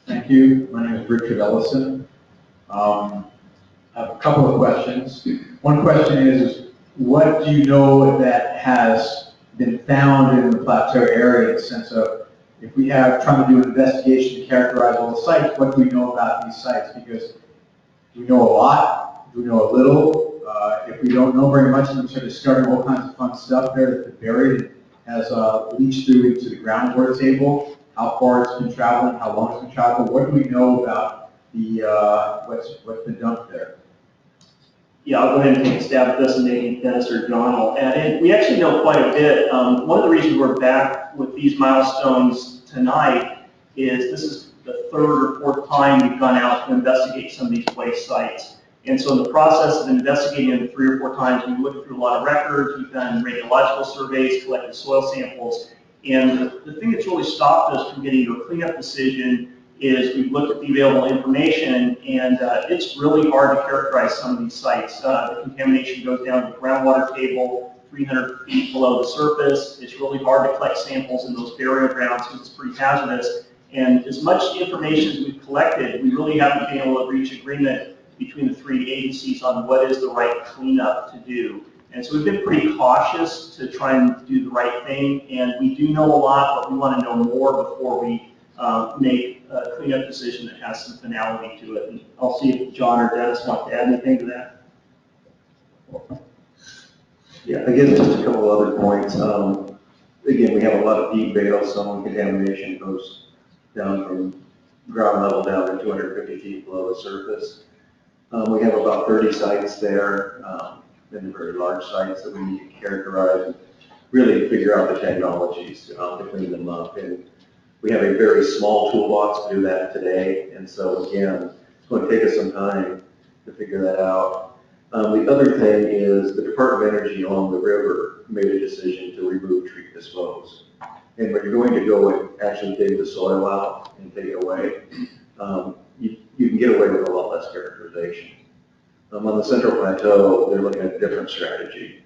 Thank Thank you. My name is Richard Ellison. I have a couple of questions. One question is what do you know that has been found in the plateau area in the sense of if we have trying to do an investigation to characterize all the sites, what do we know about these sites? Because do we know a lot? Do we know a little? If we don't know very much, and we start discovering all kinds of fun stuff there that's been buried, has leached through into the groundwater table, how far it's been traveling, how long it's been traveling, what do we know about the what's been dumped there? Yeah, I'll go ahead and take a stab at this, and maybe Dennis or John will add in. We actually know quite a bit. One of the reasons we're back with these milestones tonight is this is the third or fourth time we've gone out to investigate some of these waste sites. And so in the process of investigating them 3 or 4 times, we've looked through a lot of records, we've done radiological surveys, collected soil samples, and the thing that's really stopped us from getting to a cleanup decision is we've looked at the available information, and it's really hard to characterize some of these sites. The contamination goes down to the groundwater table, 300 feet below the surface. It's really hard to collect samples in those burial grounds because it's pretty hazardous. And as much information as we've collected, we really haven't been able to reach agreement between the 3 agencies on what is the right cleanup to do. And so we've been pretty cautious to try and do the right thing, and we do know a lot, but we want to know more before we make a cleanup decision that has some finality to it. And I'll see if John or Dennis want to add anything to that. Yeah, I guess just a couple other points. Again, we have a lot of deep bales. Some contamination goes down from ground level down to 250 feet below the surface. We have about 30 sites there, and very large sites that we need to characterize and really figure out the technologies to clean them up. And we have a very small toolbox to do that today. And so again, it's going to take us some time to figure that out. The other thing is the Department of Energy along the river made a decision to remove, treat, dispose. And when you're going to go and actually dig the soil out and take it away, you can get away with a lot less characterization. On the Central Plateau, they're looking at a different strategy.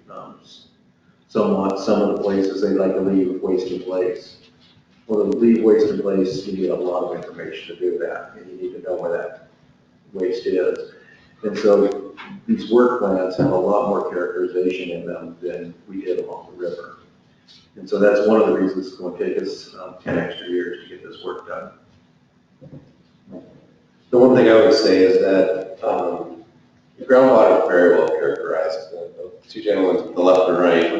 Some of the places they'd like to leave waste in place. Well, to leave waste in place, you need a lot of information to do that, and you need to know where that waste is. And so these work plans have a lot more characterization in them than we did along the river. And so that's one of the reasons it's going to take us 10 extra years to get this work done. The one thing I would say is that the groundwater is very well characterized. The 2 gentlemen to the left and right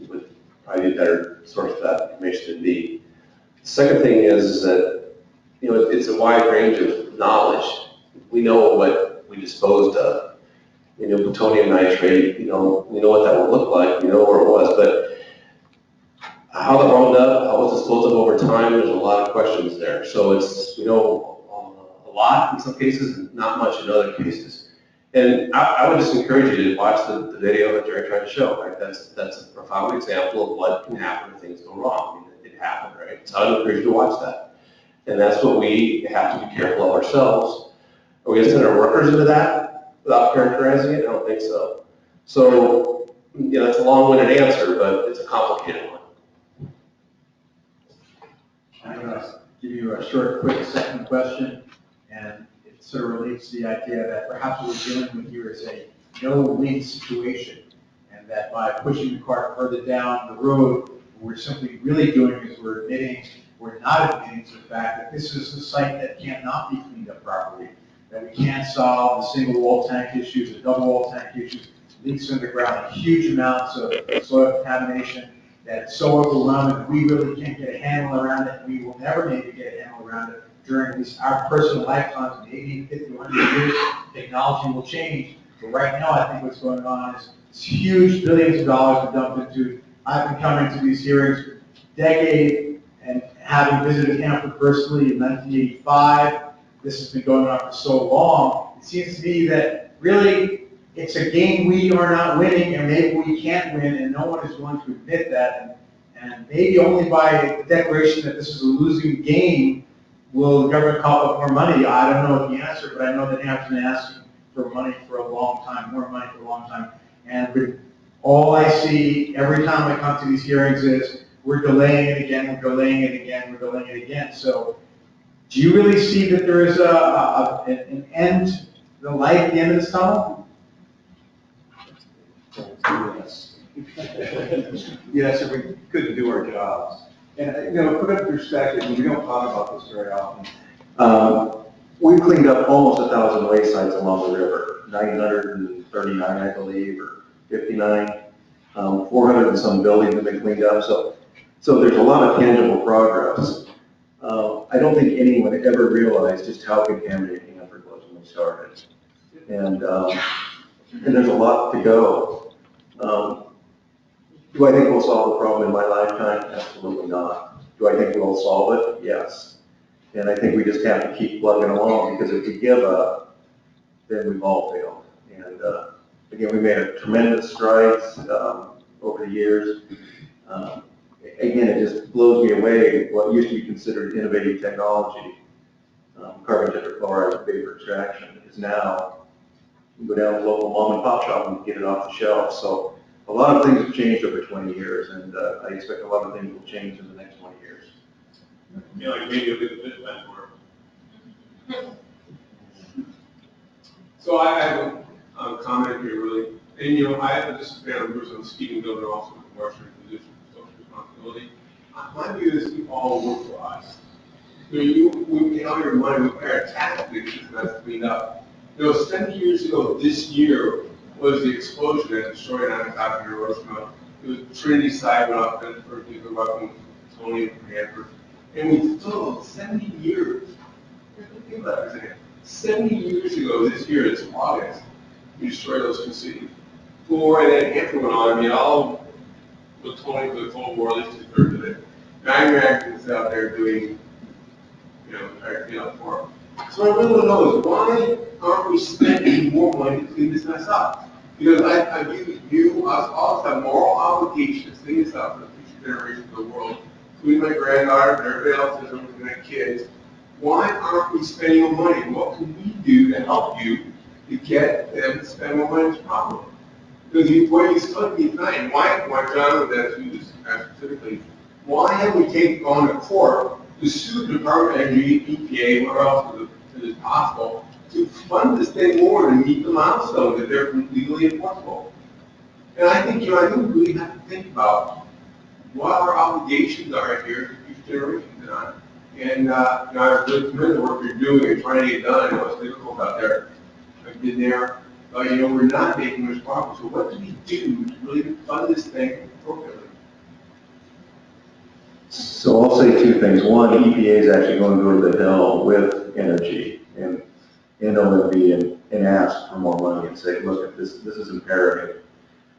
would probably be a better source of that information than me. The second thing is that, it's a wide range of knowledge. We know what we disposed of. Plutonium nitrate, we know what that would look like, we know where it was, but how that wound up, how it was disposed of over time, there's a lot of questions there. So we know a lot in some cases, and not much in other cases. And I would just encourage you to watch the video that Jerry tried to show, right? That's a profound example of what can happen if things go wrong. It happened, right? So I would encourage you to watch that. And that's what we have to be careful of ourselves. Are we going to send our workers into that without characterizing it? I don't think so. So, that's a long-winded answer, but it's a complicated one. I'm going to give you a short, quick second question, and it sort of relates to the idea that perhaps what we're dealing with here is a no-win situation, and that by pushing the cart further down the road, what we're simply really doing is we're not admitting to the fact that this is a site that cannot be cleaned up properly, that we can't solve the single wall tank issues, the double wall tank issues, leaks underground, huge amounts of soil contamination, that it's so overwhelming that we really can't get a handle around it, and we will never maybe get a handle around it during at least our personal lifetimes, maybe 50, 100 years. Technology will change, but right now I think what's going on is this huge billions of dollars are dumped into. I've been coming to these hearings for decades, and having visited Hanford personally in 1985, this has been going on for so long, it seems to me that really it's a game we are not winning, and maybe we can't win, and no one is willing to admit that. And maybe only by the declaration that this is a losing game will the government cough up more money. I don't know the answer, but I know that Hanford's been asking for money for a long time, more money for a long time. And all I see every time I come to these hearings is we're delaying it again, we're delaying it again, we're delaying it again. So Do you really see that there is an end, the light at the end of this tunnel? Yes. Yes, if we couldn't do our jobs. And, put it in perspective, and we don't talk about this very often. We cleaned up almost 1,000 waste sites along the river, 939, I believe, or 59. 400 and some buildings have been cleaned up, so there's a lot of tangible progress. I don't think anyone ever realized just how contaminated Hanford was when we started. And there's a lot to go. Do I think we'll solve the problem in my lifetime? Absolutely not. Do I think we'll solve it? Yes. And I think we just have to keep plugging along, because if we give up, then we've all failed. And again, we made a tremendous strides over the years. Again, it just blows me away what used to be considered innovative technology, carbon tetrachloride vapor extraction, is now, you go down to the local mom and pop shop and get it off the shelf. So a lot of things have changed over 20 years, and I expect a lot of things will change in the next 20 years. Yeah, like maybe a bit more. So I have a comment here, really. And, I have this members on the speaking building also with the Western position of social responsibility. My view is we all work for us. We get all your money, we pay our taxes, and that's cleaned up. 70 years ago this year was the explosion that destroyed on top of Hiroshima. It was Trinity site went up and for people welcome Tony from Hanford. And we still 70 years. Think about it for a second. 70 years ago this year, it's August, we destroyed those two cities. And then Hanford went on, all with Tony for the Cold War, at least 2/3 of it. Now you're activists out there doing, trying to clean up for them. So I really want to know is why aren't we spending more money to clean this mess up? Because I view us all have moral obligations to clean this up for the future generations of the world, including my granddaughter and everybody else that's looking at kids. Why aren't we spending more money? What can we do to help you to get them to spend more money on this problem? Because what you still be trying, why John would ask you this specifically, why have we gone to court to sue the Department of Energy, EPA, where else it is possible, to fund this thing more to meet the milestones that they're legally enforceable? And I think, I think we really have to think about what our obligations are here to future generations on. And I really commend the work you're doing and trying to get done. I know it's difficult out there. I've been there. We're not making much progress. So what do we do to really fund this thing appropriately? So I'll say two things. One, EPA is actually going to go to the Hill with Energy and OMB and ask for more money and say, look, this is imperative.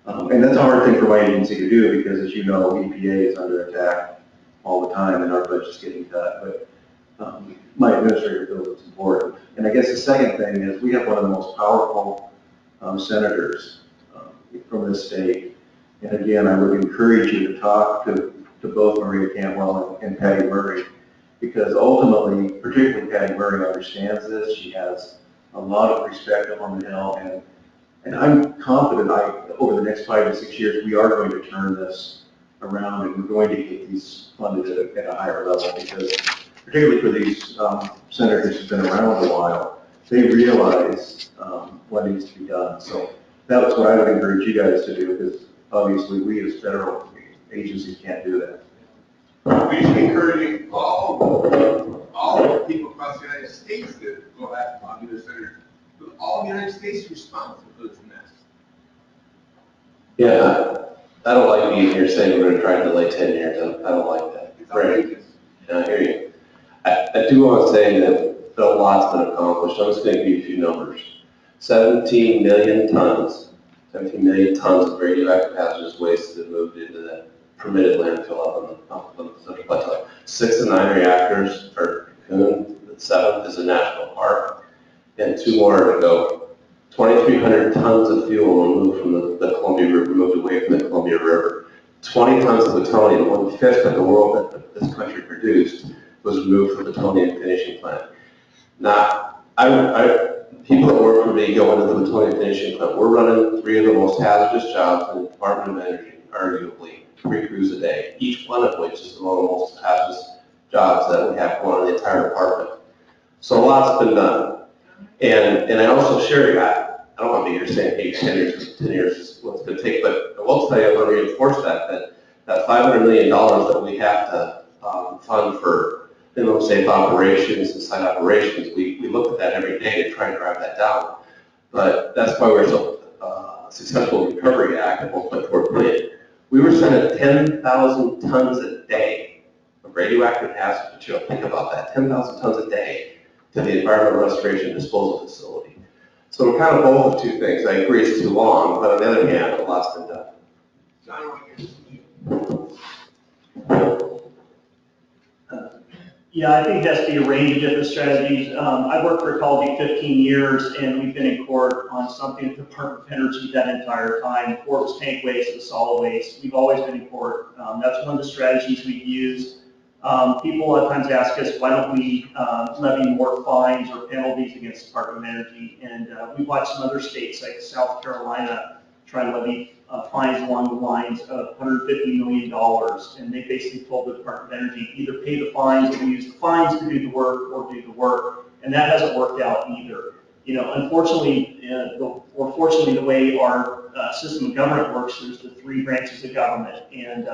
And that's a hard thing for my agency to do because, as you know, EPA is under attack all the time and our budget's getting cut. But my administrator feels it's important. And I guess the second thing is we have one of the most powerful senators from this state. And again, I would encourage you to talk to both Maria Cantwell and Patty Murray, because ultimately, particularly Patty Murray understands this. She has a lot of respect up on the Hill, and I'm confident over the next 5 to 6 years, we are going to turn this around and we're going to get these funded at a higher level, because particularly for these senators who've been around a while, they realize what needs to be done. So that's what I would encourage you guys to do, because obviously we as federal agencies can't do that. We should be encouraging all the people across the United States that go after popular senators. But all the United States is responsible for this mess. Yeah, I don't like being here saying we're going to try to delay 10 years. I don't like that. It's outrageous. And I hear you. I do want to say that a lot's been accomplished. I'm just going to give you a few numbers. 17 million tons of radioactive hazardous waste that moved into the permitted landfill up on the Central Plateau. 6 of 9 reactors are Cocoon. The 7th is a national park, and 2 more are to go. 2,300 tons of fuel removed from the Columbia River, moved away from the Columbia River. 20 tons of plutonium, 1/5 of the world that this country produced, was removed from the plutonium finishing plant. Now, people that work for me go into the plutonium finishing plant. We're running 3 of the most hazardous jobs in the Department of Energy, arguably 3 crews a day, each one of which is one of the most hazardous jobs that we have going on in the entire department. So a lot's been done. And I also share that. I don't want to be here saying, hey, 10 years is what it's going to take, but I will tell you, I want to reinforce that $500 million that we have to fund for minimum safe operations and site operations, we look at that every day to try and drive that down. But that's why we're so successful in Recovery Act at 1.4 billion. We were sending 10,000 tons a day of radioactive hazardous material. Think about that, 10,000 tons a day to the environmental restoration and disposal facility. So we're kind of both of two things. I agree it's too long, but on the other hand, a lot's been done. Yeah, I think it has to be a range of different strategies. I've worked for Ecology 15 years, and we've been in court on something with the Department of Energy that entire time. Court was tank waste and solid waste. We've always been in court. That's one of the strategies we've used. People a lot of times ask us, why don't we levy more fines or penalties against the Department of Energy? And we've watched some other states like South Carolina try to levy fines along the lines of $150 million. And they basically told the Department of Energy, either pay the fines or use the fines to do the work or do the work. And that hasn't worked out either. You know, unfortunately, or fortunately, the way our system of government works, there's the three branches of government. And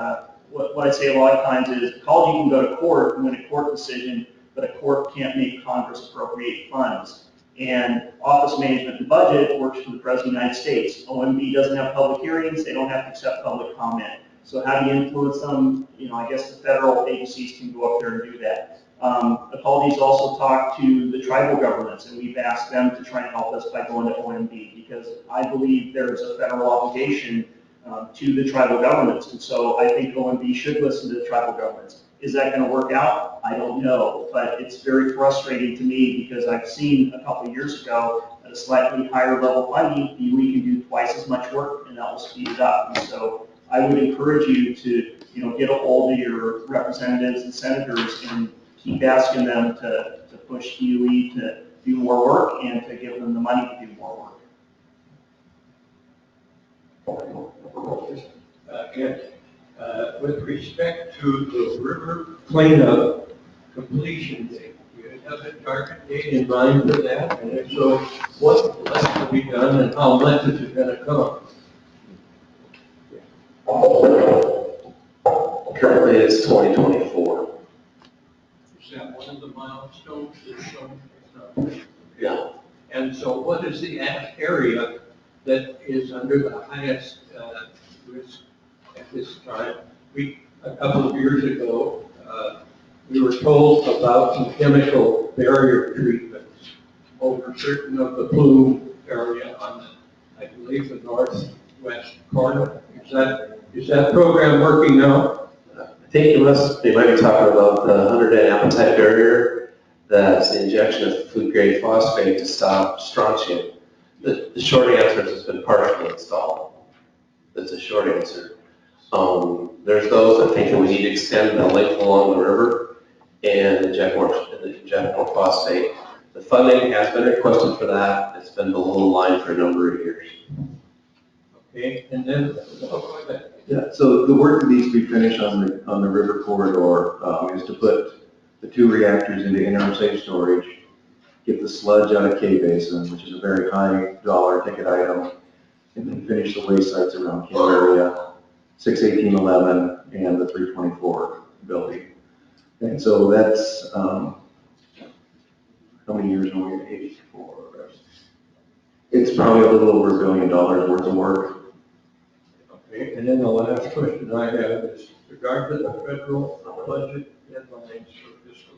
what I say a lot of times is, Ecology can go to court and win a court decision, but a court can't make Congress appropriate funds. And Office Management and Budget works for the President of the United States. OMB doesn't have public hearings, they don't have to accept public comment. So how do you influence them? You know, I guess the federal agencies can go up there and do that. Ecology's also talked to the tribal governments, and we've asked them to try and help us by going to OMB, because I believe there's a federal obligation to the tribal governments. And so I think OMB should listen to the tribal governments. Is that going to work out? I don't know, but it's very frustrating to me because I've seen a couple of years ago at a slightly higher level funding, we can do twice as much work and that will speed it up. And so I would encourage you to, you know, get a hold of your representatives and senators and keep asking them to push DOE to do more work and to give them the money to do more work. With respect to the river cleanup completion date, do you have a target date in mind for that? And if so, what left to be done and how much is it going to cost? Currently, it's 2024. Is that one of the milestones that's shown? Yeah. And so what is the area that is under the highest risk at this time? A couple of years ago, we were told about some chemical barrier treatments over certain of the plume area on the, I believe, the northwest corner. Is that program working now? I think you might be talking about the 100-day appetite barrier. That's the injection of food-grade phosphate to stop strontium. The short answer is it's been partially installed. That's a short answer. There's those that think that we need to extend the length along the river and inject more phosphate. The funding has been requested for that. It's been below the line for a number of years. Okay, and then, Yeah, so the work that needs to be finished on the river corridor is to put the 2 reactors into interim safe storage, get the sludge out of K-Basin, which is a very high dollar ticket item, and then finish the waste sites around Camp Area, 61811, and the 324 building. And so that's, how many years are we at? 84. It's probably a little over $1 billion worth of work. okay, and then the last question I have is regard to the federal budget deadlines for fiscal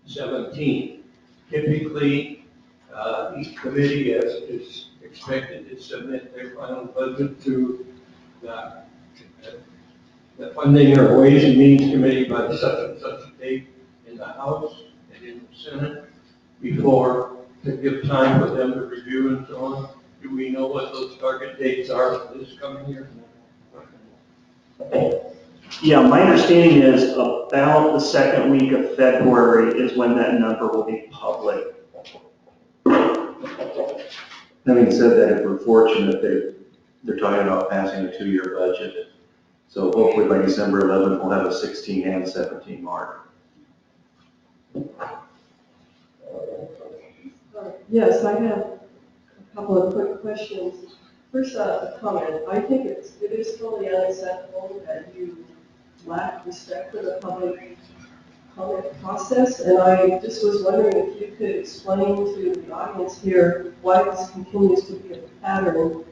17. Typically, each committee is expected to submit their final budget to the funding or Ways and Means Committee by such and such a date in the House and in the Senate before to give time for them to review and so on. Do we know what those target dates are for this coming year? Yeah, my understanding is about the second week of February is when that number will be public. Having said that, if we're fortunate, they're talking about passing a 2-year budget. So hopefully by December 11th, we'll have a 16 and 17 mark. Yes, I have a couple of quick questions. First, a comment. I think it is totally unacceptable that you lack respect for the public comment process, and I just was wondering if you could explain to the audience here why this continues to be a pattern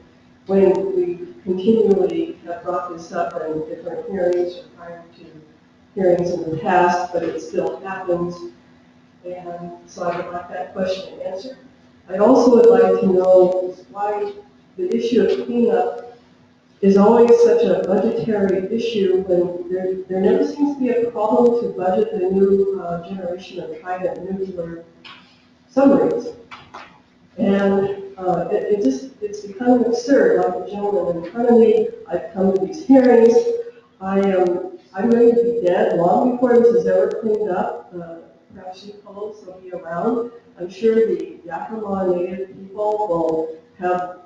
when we continually have brought this up in different hearings or prior to hearings in the past, but it still happens. And so I would like that question answered. I also would like to know why the issue of cleanup is always such a budgetary issue when there never seems to be a problem to budget the new generation of private nuclear submarines. And it's becoming absurd, like the gentleman in front of me. I've come to these hearings. I'm ready to be dead long before this is ever cleaned up. Perhaps you folks will be around. I'm sure the Yakima Native people will have,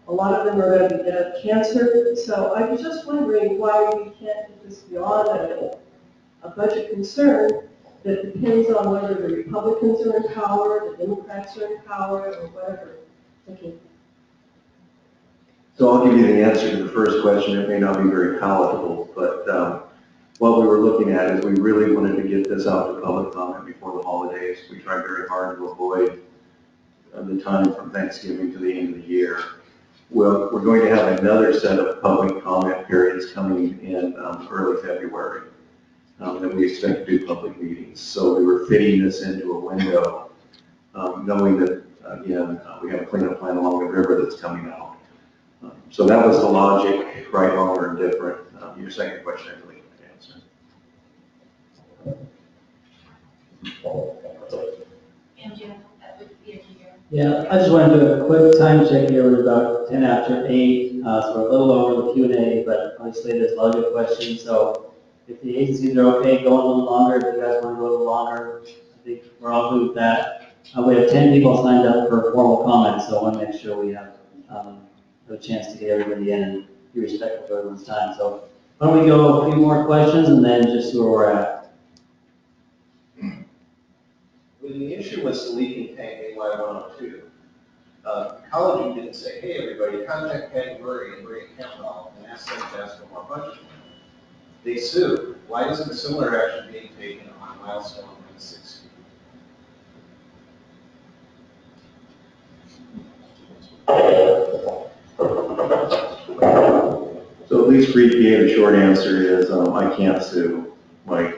a lot of them are going to be dead of cancer. So I was just wondering why we can't get this beyond a budget concern that depends on whether the Republicans are in power, the Democrats are in power, or whatever. Thank you. So I'll give you the answer to the first question. It may not be very palatable, but what we were looking at is we really wanted to get this out to public comment before the holidays. We tried very hard to avoid the time from Thanksgiving to the end of the year. Well, we're going to have another set of public comment periods coming in early February that we expect to do public meetings. So we were fitting this into a window, knowing that, again, we have a cleanup plan along the river that's coming out. So that was the logic, right, wrong, or indifferent. Your second question, I believe, I answered. Yeah, I just want to do a quick time check here. We're about 10 after 8, so we're a little over the Q&A, but obviously there's a lot of good questions. So if the agencies are okay going a little longer, if you guys want to go a little longer, I think we're all good with that. We have 10 people signed up for formal comments, so I want to make sure we have a chance to get everybody in and be respectful of everyone's time. So why don't we go a few more questions and then just see where we're at. When the issue was leaking tank AY102, Ecology didn't say, hey, everybody, contact Patty Murray and Ray Campbell and ask them to ask for more budget. They sued. Why isn't a similar action being taken on Milestone 160? So at least for EPA, the short answer is I can't sue my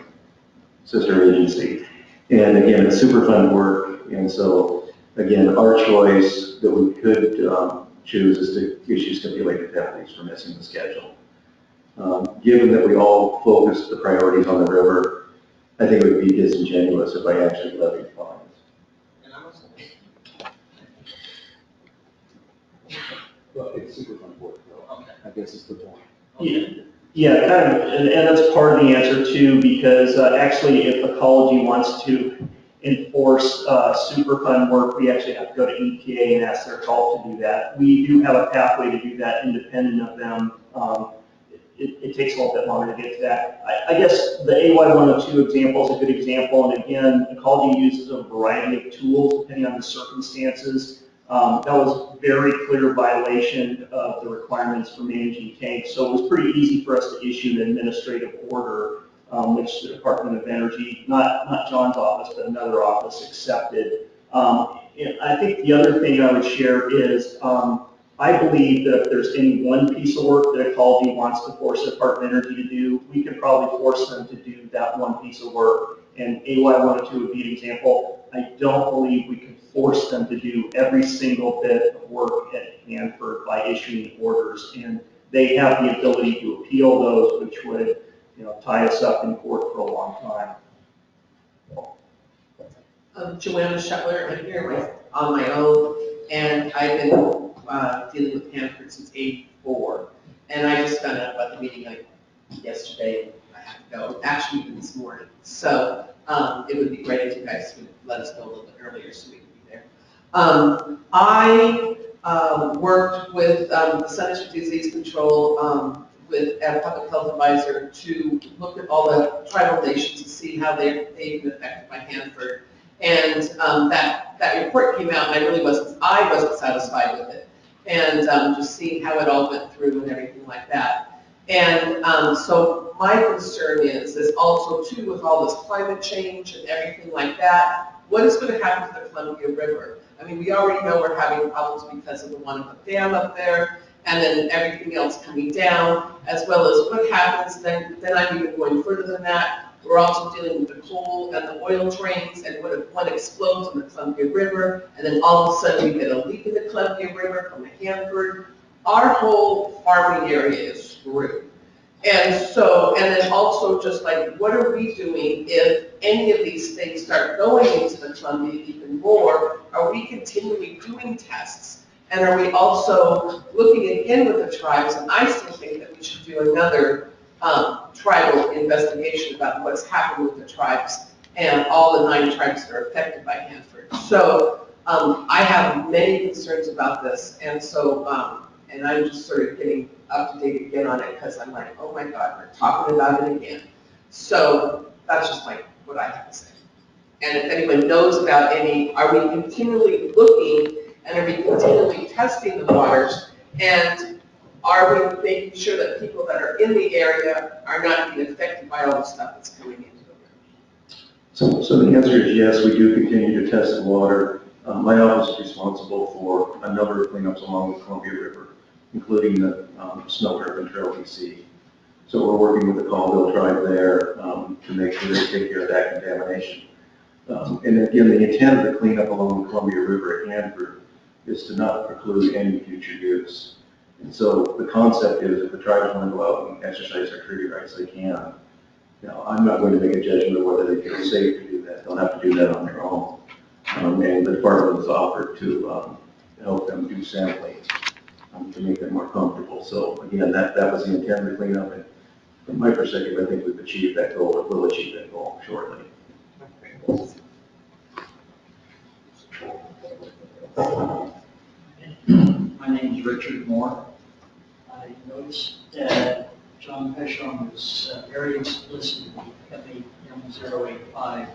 sister agency. And again, it's Superfund work, and so again, our choice that we could choose is to issue stipulated penalties for missing the schedule. Given that we all focused the priorities on the river, I think it would be disingenuous if I actually levied fines. Well, it's Superfund work, though. Okay. I guess it's the point. Yeah, kind of, and that's part of the answer too, because actually if Ecology wants to enforce Superfund work, we actually have to go to EPA and ask their help to do that. We do have a pathway to do that independent of them. It takes a little bit longer to get to that. I guess the AY102 example is a good example, and again, Ecology uses a variety of tools depending on the circumstances. That was very clear violation of the requirements for managing tanks, so it was pretty easy for us to issue an administrative order, which the Department of Energy, not John's office, but another office accepted. And I think the other thing I would share is I believe that if there's any one piece of work that Ecology wants to force the Department of Energy to do, we can probably force them to do that one piece of work. And AY102 would be an example. I don't believe we can force them to do every single bit of work at Hanford by issuing orders. And they have the ability to appeal those, which would, tie us up in court for a long time. Joanna Shetler, I'm here on my own, and I've been dealing with Hanford since '84. And I just found out about the meeting yesterday, and I have to go, actually even this morning. So it would be great if you guys could let us know a little bit earlier so we can be there. I worked with the Centers for Disease Control with a public health advisor to look at all the tribal nations to see how they've been affected by Hanford. And that report came out, and I wasn't satisfied with it. And just seeing how it all went through and everything like that. And so my concern is also too, with all this climate change and everything like that, what is going to happen to the Columbia River? I mean, we already know we're having problems because of the Wanaka Dam up there, and then everything else coming down, as well as what happens then I'm even going further than that. We're also dealing with the coal and the oil drains, and what if one explodes in the Columbia River, and then all of a sudden we get a leak in the Columbia River from the Hanford. Our whole farming area is screwed. And so, and then also just like, what are we doing if any of these things start going into the Columbia even more? Are we continually doing tests? And are we also looking again with the tribes? And I still think that we should do another tribal investigation about what's happened with the tribes and all the 9 tribes that are affected by Hanford. So I have many concerns about this, and so and I'm just sort of getting up to date again on it because I'm like, oh my God, we're talking about it again. So that's just like what I have to say. And if anyone knows about any, are we continually looking and are we continually testing the waters? And are we making sure that people that are in the area are not being affected by all the stuff that's coming into the So the answer is yes, we do continue to test the water. My office is responsible for a number of cleanups along the Columbia River, including the snow urban trail BC. So we're working with the Colville tribe there to make sure they take care of that contamination. And again, the intent of the cleanup along the Columbia River at Hanford is to not preclude any future use. And so the concept is if the tribes want to go out and exercise their treaty rights, they can. Now, I'm not going to make a judgment of whether they feel safe to do that. They'll have to do that on their own. And the department has offered to help them do sampling to make them more comfortable. So again, that was the intent of the cleanup. And from my perspective, I think we've achieved that goal, or will achieve that goal shortly. My name is Richard Moore. I noticed that John Peshon was very explicit in the M085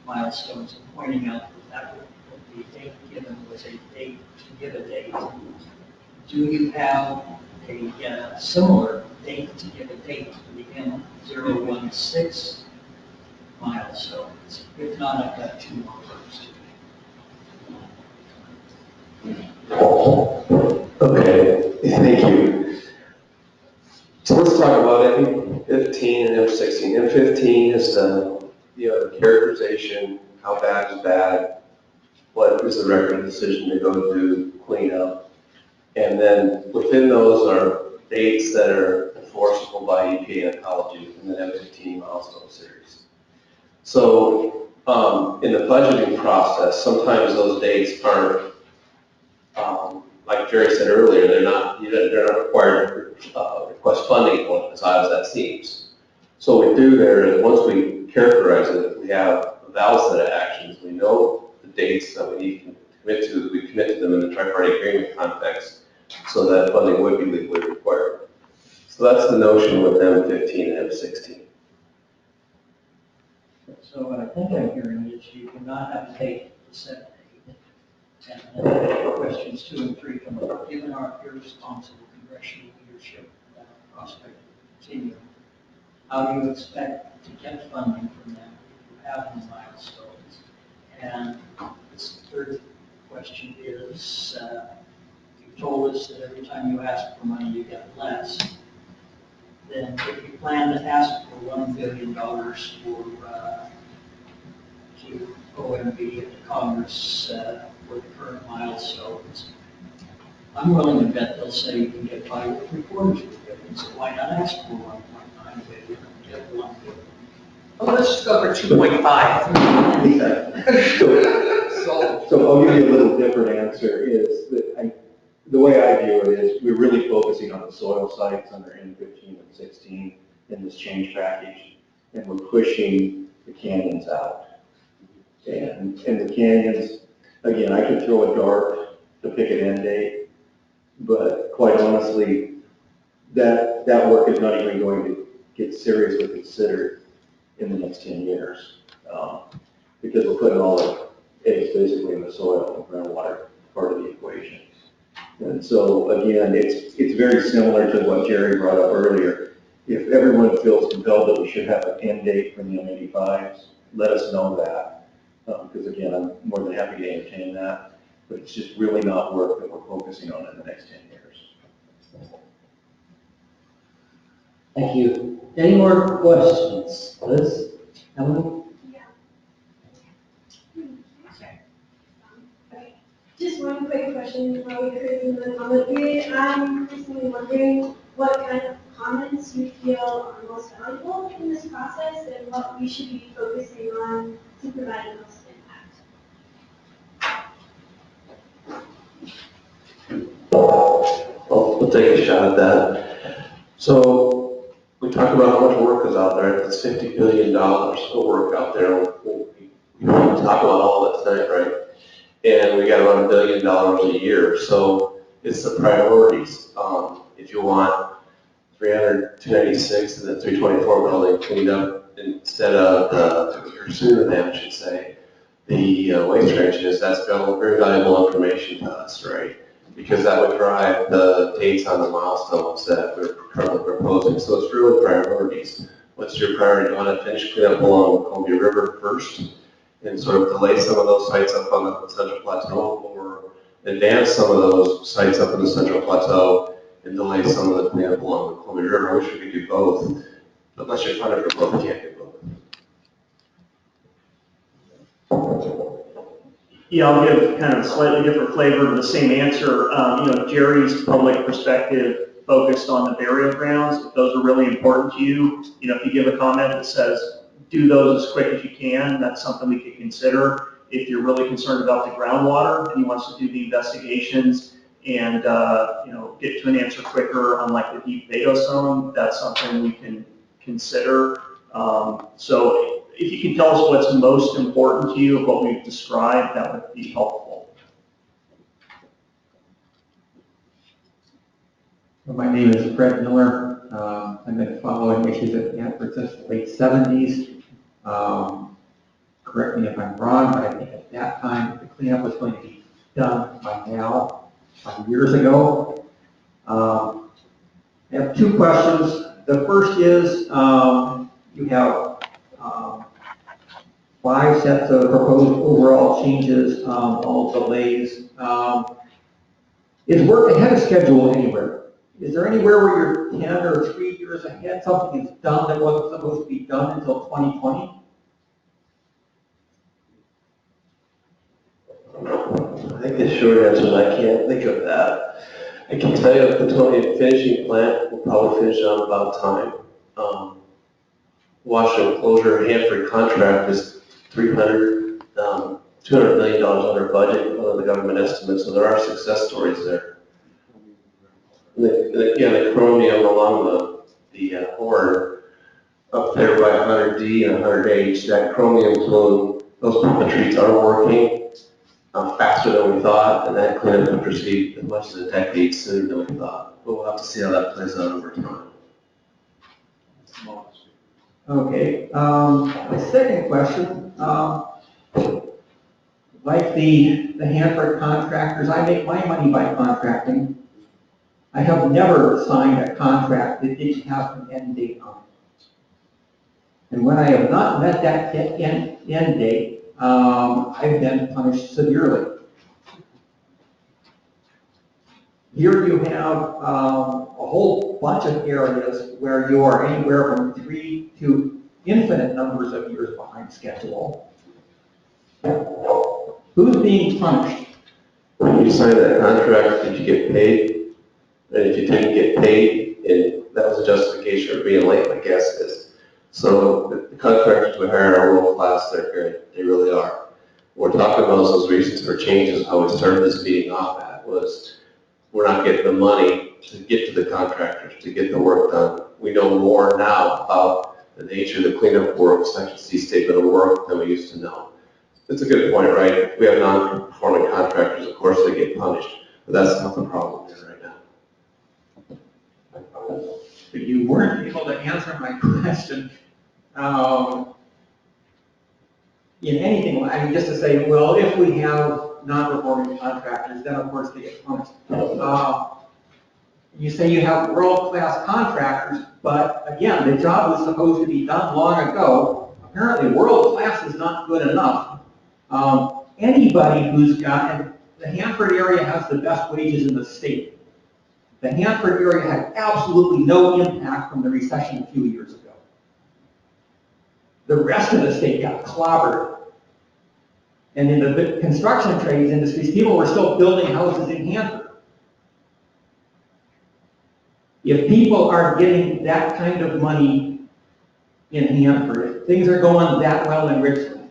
milestones and pointing out that the date given was a date to give a date. Do you have a similar date to give a date for the M016 milestones? If not, I've got 2 more first. Okay, thank you. So let's talk about M15 and M16. M15 is the characterization, how bad is bad, what is the record of decision to go do cleanup, and then within those are dates that are enforceable by EPA and Ecology in the M15 milestone series. So in the budgeting process, sometimes those dates aren't like Jerry said earlier, they're not required to request funding for it, as odd as that seems. So what we do there is once we characterize it, we have a valid set of actions. We know the dates that we need to commit to. We commit to them in the tri-party agreement context so that funding would be legally required. So that's the notion with M15 and M16. So what I think I'm hearing is you cannot have a date for 7 and 8. And questions 2 and 3 come up. Given our irresponsible congressional leadership and our prospective continuum, how do you expect to get funding from them if you have the milestones? And this 3rd question is, you've told us that every time you ask for money, you get less. Then if you plan to ask for $1 billion to OMB and to Congress for the current milestones, I'm willing to bet they'll say you can get by with 3/4 of a billion, so why not ask for 1.9 billion and get 1 billion? Well, let's just go for 2.5. So I'll give you a little different answer is that the way I view it is we're really focusing on the soil sites under N15 and 16 in this change package, and we're pushing the canyons out. And the canyons, again, I could throw a dart to pick an end date, but quite honestly, that work is not even going to get seriously considered in the next 10 years. because we're putting all the eggs basically in the soil, groundwater part of the equation. And so again, it's very similar to what Jerry brought up earlier. If everyone feels compelled that we should have an end date for the M85s, let us know that. Because again, I'm more than happy to entertain that, but it's just really not work that we're focusing on in the next 10 years. Thank you. Any more questions? Liz? Emily? Just one quick question while we create the comment period. I'm personally wondering what kind of comments you feel are most valuable in this process and what we should be focusing on to provide the most impact. We'll take a shot at that. So we talked about how much work is out there. It's $50 billion of work out there. We don't talk about all of it tonight, right? And we got about $1 billion a year. So it's the priorities. If you want 296 and the 324 building cleaned up instead of, or sooner than I should say, the waste trenches, that's very valuable information to us, right? Because that would drive the dates on the milestones that we're currently proposing. So it's really priorities. What's your priority? Do you want to finish cleanup along the Columbia River first and sort of delay some of those sites up on the Central Plateau, or advance some of those sites up in the Central Plateau and delay some of the cleanup along the Columbia River? I wish we could do both. Unless you're funded for both, you can't do both. Yeah, I'll give kind of a slightly different flavor to the same answer. Jerry's public perspective focused on the burial grounds. If those are really important to you, if you give a comment that says, do those as quick as you can, that's something we could consider. If you're really concerned about the groundwater and he wants to do the investigations and, get to an answer quicker on like the deep Vado zone, that's something we can consider. So if you can tell us what's most important to you of what we've described, that would be helpful. Well, my name is Fred Miller. I've been following issues at Hanford since the late 70s. Correct me if I'm wrong, but I think at that time the cleanup was going to be done by now, 5 years ago. I have two questions. The first is, you have 5 sets of proposed overall changes, all delays. Is work ahead of schedule anywhere? Is there anywhere where you're 10 or 3 years ahead, something is done that wasn't supposed to be done until 2020? I think the short answer is I can't think of that. I can tell you the Plutonium finishing plant will probably finish on about time. Washer enclosure Hanford contract is $200 million under budget, one of the government estimates, so there are success stories there. The chromium along the horn up there by 100D and 100H, that chromium plume, those pump treats are working faster than we thought, and that cleanup can proceed as much as a decade sooner than we thought. But we'll have to see how that plays out over time. Okay. The second question, like the Hanford contractors, I make my money by contracting. I have never signed a contract that didn't have an end date on it. And when I have not met that end date, I've been punished severely. Here you have a whole bunch of areas where you are anywhere from 3 to infinite numbers of years behind schedule. Who's being punished? When you signed that contract, did you get paid? And if you didn't get paid, and that was a justification for being late, my guess is. So the contractors we hire are world class, they're good, they really are. We're talking about those reasons for changes, how we started this meeting off at was, we're not getting the money to get to the contractors, to get the work done. We know more now about the nature of the cleanup work, Section C statement of work, than we used to know. It's a good point, right? If we have non-performing contractors, of course they get punished, but that's not the problem here right now. But you weren't able to answer my question. in anything, I mean, just to say, well, if we have non-performing contractors, then of course they get punished. You say you have world-class contractors, but again, the job was supposed to be done long ago. Apparently, world-class is not good enough. Anybody who's got, and the Hanford area has the best wages in the state. The Hanford area had absolutely no impact from the recession a few years ago. The rest of the state got clobbered. And in the construction trades industries, people were still building houses in Hanford. If people are getting that kind of money in Hanford, if things are going that well in Richland,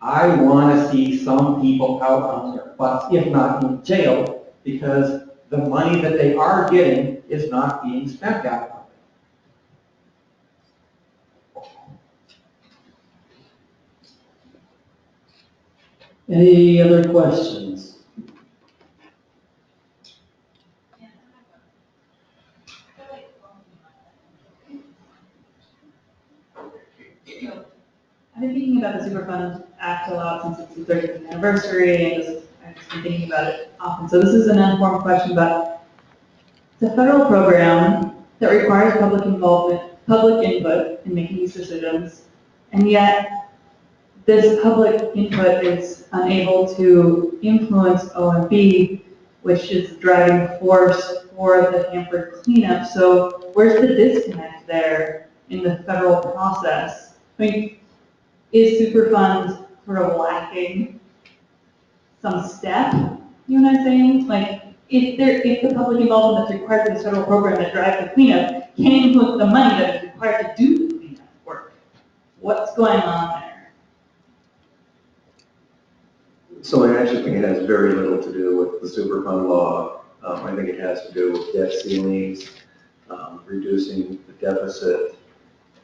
I want to see some people out on their butts, if not in jail, because the money that they are getting is not being spent that way. Any other questions? I've been thinking about the Superfund Act a lot since it's the 30th anniversary, and I've just been thinking about it often. So this is an informed question, but it's a federal program that requires public involvement, public input in making these decisions, and yet this public input is unable to influence OMB, which is the driving force for the Hanford cleanup. So where's the disconnect there in the federal process? I mean, is Superfund sort of lacking some step? You know what I'm saying? Like, if the public involvement that's required for this federal program that drives the cleanup can influence the money that is required to do the cleanup work, what's going on there? So I actually think it has very little to do with the Superfund law. I think it has to do with debt ceilings, reducing the deficit,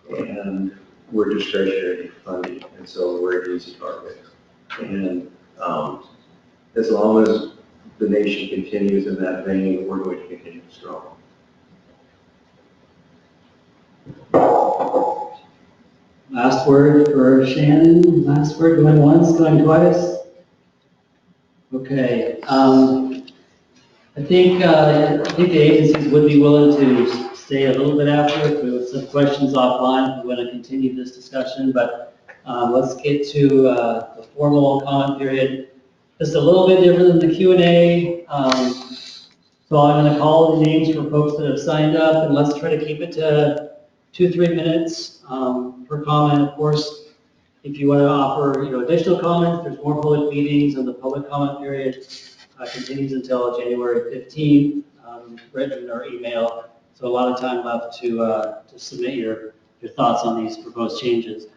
and we're discretionary funding, and so we're an easy target. And as long as the nation continues in that vein, we're going to continue strong. Last word for Shannon, last word, going once, going twice? Okay, I think the agencies would be willing to stay a little bit after if we have some questions offline, if we want to continue this discussion, but let's get to the formal comment period. Just a little bit different than the Q&A. So I'm going to call the names for folks that have signed up, and let's try to keep it to 2-3 minutes per comment. Of course, if you want to offer additional comments, there's more public meetings, and the public comment period continues until January 15th, written or email. So a lot of time left to submit your thoughts on these proposed changes.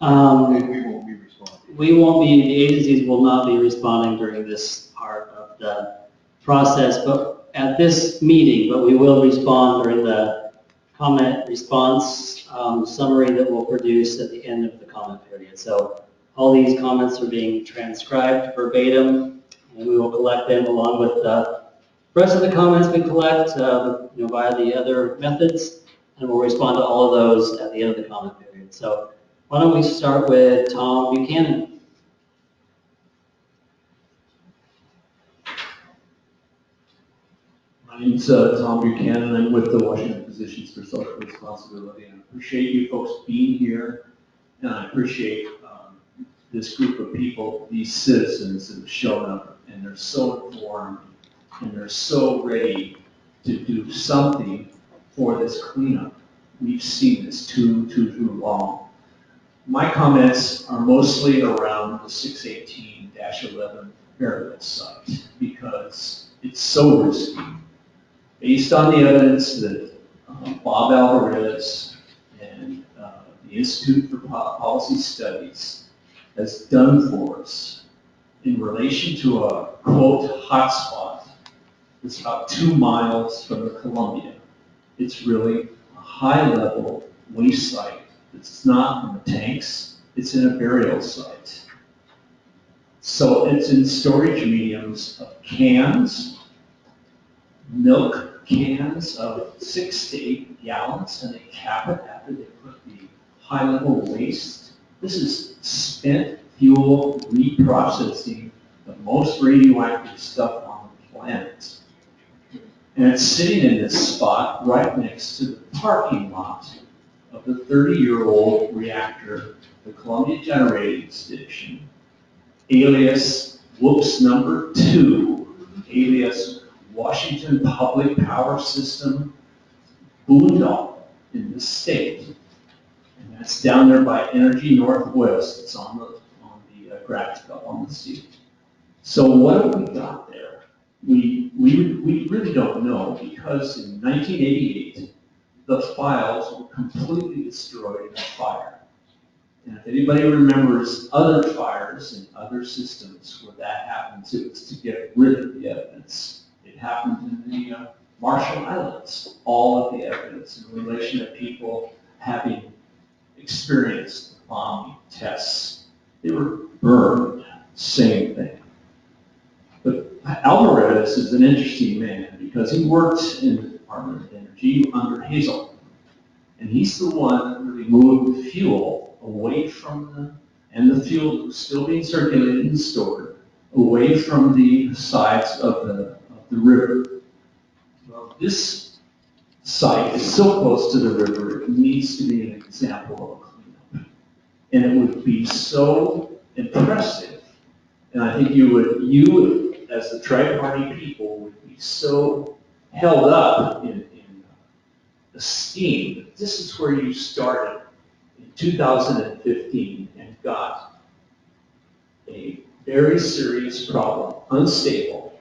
And we won't be responding. We won't be, the agencies will not be responding during this part of the process, but at this meeting, but we will respond during the comment response summary that we'll produce at the end of the comment period. So all these comments are being transcribed verbatim, and we will collect them along with the rest of the comments we collect via the other methods, and we'll respond to all of those at the end of the comment period. So why don't we start with Tom Buchanan? My name's Tom Buchanan. I'm with the Washington Physicians for Social Responsibility, and I appreciate you folks being here, and I appreciate this group of people, these citizens that have shown up, and they're so informed, and they're so ready to do something for this cleanup. We've seen this too long. My comments are mostly around the 618-11 Meredith site, because it's so risky. Based on the evidence that Bob Alvarez and the Institute for Policy Studies has done for us in relation to a, quote, hotspot that's about 2 miles from the Columbia. It's really a high-level waste site. It's not in the tanks, it's in a burial site. So it's in storage mediums of cans, milk cans of 6 to 8 gallons, and they cap it after they put the high-level waste This is spent fuel reprocessing the most radioactive stuff on the planet. And it's sitting in this spot right next to the parking lot of the 30-year-old reactor, the Columbia Generating Station, alias whoops number 2, alias Washington Public Power System, boondoggle in the state. And that's down there by Energy Northwest. It's on the graphic up on the sheet. So what have we got there? We really don't know, because in 1988, the files were completely destroyed in a fire. And if anybody remembers other fires in other systems where that happens, it was to get rid of the evidence. It happened in the Marshall Islands, all of the evidence in relation to people having experienced bombing tests. They were burned, same thing. But Alvarez is an interesting man because he worked in the Department of Energy under Hazel. And he's the one that really moved the fuel away from the fuel was still being circulated and stored, away from the sides of the river. Well, this site is so close to the river, it needs to be an example of a cleanup. And it would be so impressive. And I think you as the tri-party people would be so held up in esteem. This is where you started in 2015 and got a very serious problem, unstable,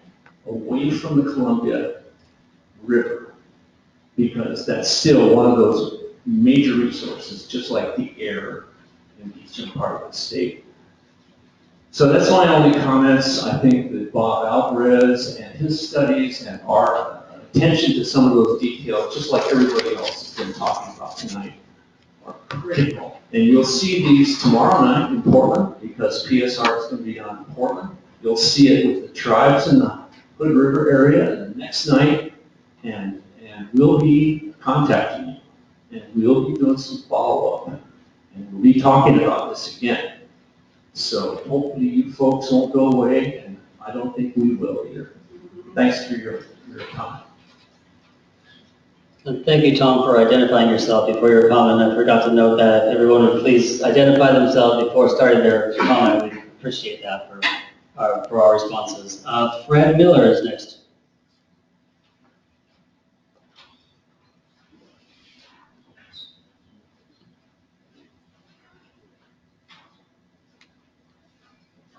away from the Columbia River, because that's still one of those major resources, just like the air in the eastern part of the state. So that's my only comments. I think that Bob Alvarez and his studies and our attention to some of those details, just like everybody else has been talking about tonight, are critical. And you'll see these tomorrow night in Portland, because PSR is going to be on in Portland. You'll see it with the tribes in the Hood River area the next night, and we'll be contacting you, and we'll be doing some follow-up, and we'll be talking about this again. So hopefully you folks won't go away, and I don't think we will either. Thanks for your comment. And thank you, Tom, for identifying yourself before your comment. I forgot to note that. If everyone would please identify themselves before starting their comment. We appreciate that for our responses. Fred Miller is next.